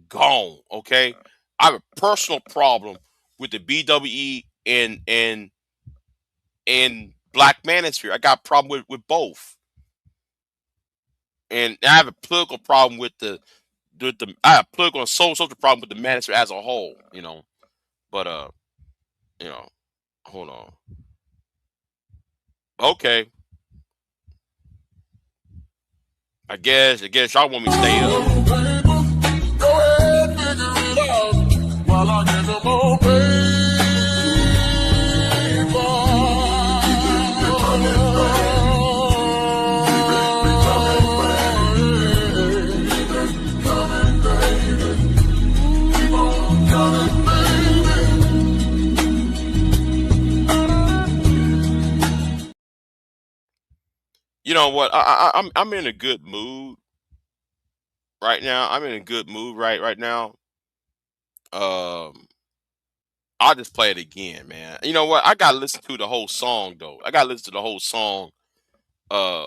gone. Okay, I have a personal problem with the BWE and black manosphere. I got a problem with both, and I have a political problem with the I have a political and social problem with the manosphere as a whole. But you know, hold on. Okay, I guess y'all want me to stay up. While I get the more You know what? I'm in a good mood right now. I'm in a good mood right now. Um, I'll just play it again, man. You know what? I gotta listen to the whole song though. I gotta listen to the whole song. Uh,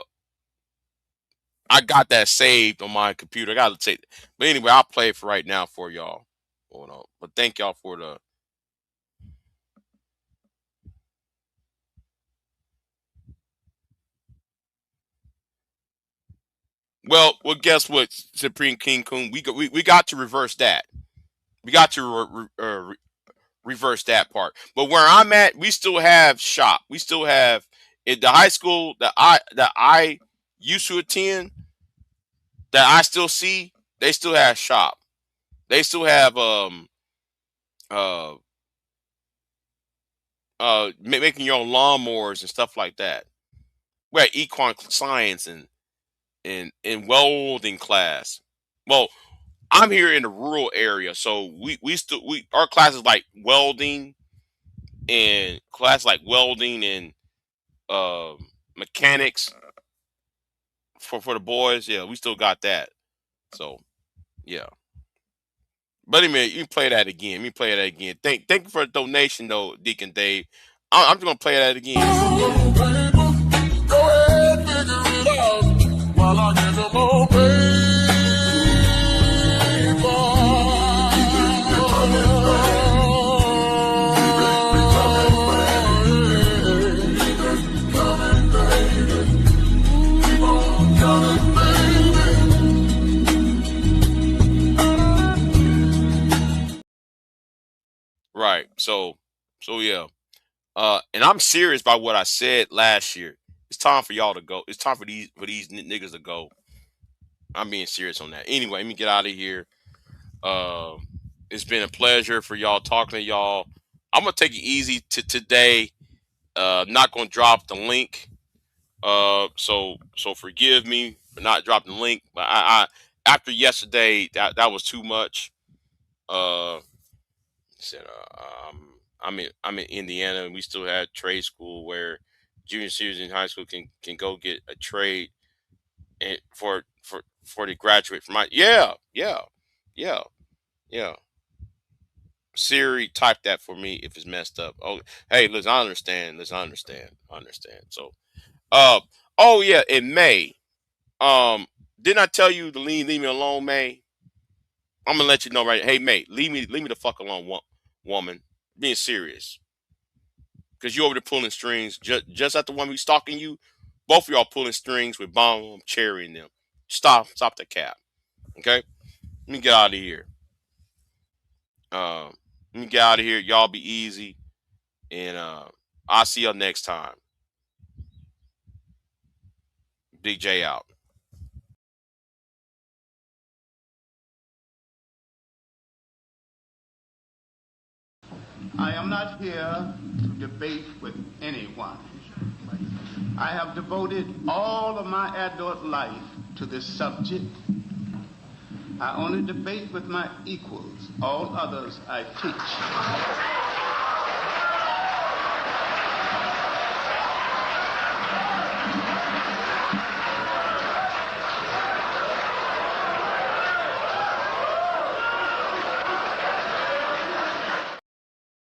I got that saved on my computer. I gotta take, but anyway, I'll play it for right now for y'all. Hold on. But thank y'all for the. Well, guess what, Supreme King Coon? We got to reverse that. We got to reverse that part. But where I'm at, we still have shop. We still have at the high school that I used to attend, that I still see. They still have shop. They still have uh making your own lawnmowers and stuff like that. We're at econ science and welding class. Well, I'm here in the rural area, so we our classes like welding and mechanics for the boys. Yeah, we still got that. So yeah. But anyway, you can play that again. Let me play that again. Thank you for the donation though, Deacon Dave. I'm just gonna play that again. Right. So yeah. And I'm serious about what I said last year. It's time for y'all to go. It's time for these niggas to go. I'm being serious on that. Anyway, let me get out of here. Uh, it's been a pleasure for y'all talking to y'all. I'm gonna take it easy today. Not gonna drop the link. So forgive me for not dropping the link. But I after yesterday, that was too much. Uh, said I'm in Indiana, and we still had trade school where junior seniors in high school can go get a trade and for the graduate from my yeah yeah. Siri, type that for me if it's messed up. Oh, hey, listen, I understand. Listen, I understand. So, uh, oh yeah, in May, didn't I tell you to leave me alone, May? I'm gonna let you know right. Hey, May, leave me the fuck alone, woman. Being serious, cause you over there pulling strings. Just at the one we stalking you, both of y'all pulling strings with bomb cherry in them. Stop the cap. Okay, let me get out of here. Um, let me get out of here. Y'all be easy, and I'll see y'all next time. Big J out. I am not here to debate with anyone. I have devoted all of my adult life to this subject. I only debate with my equals. All others I teach.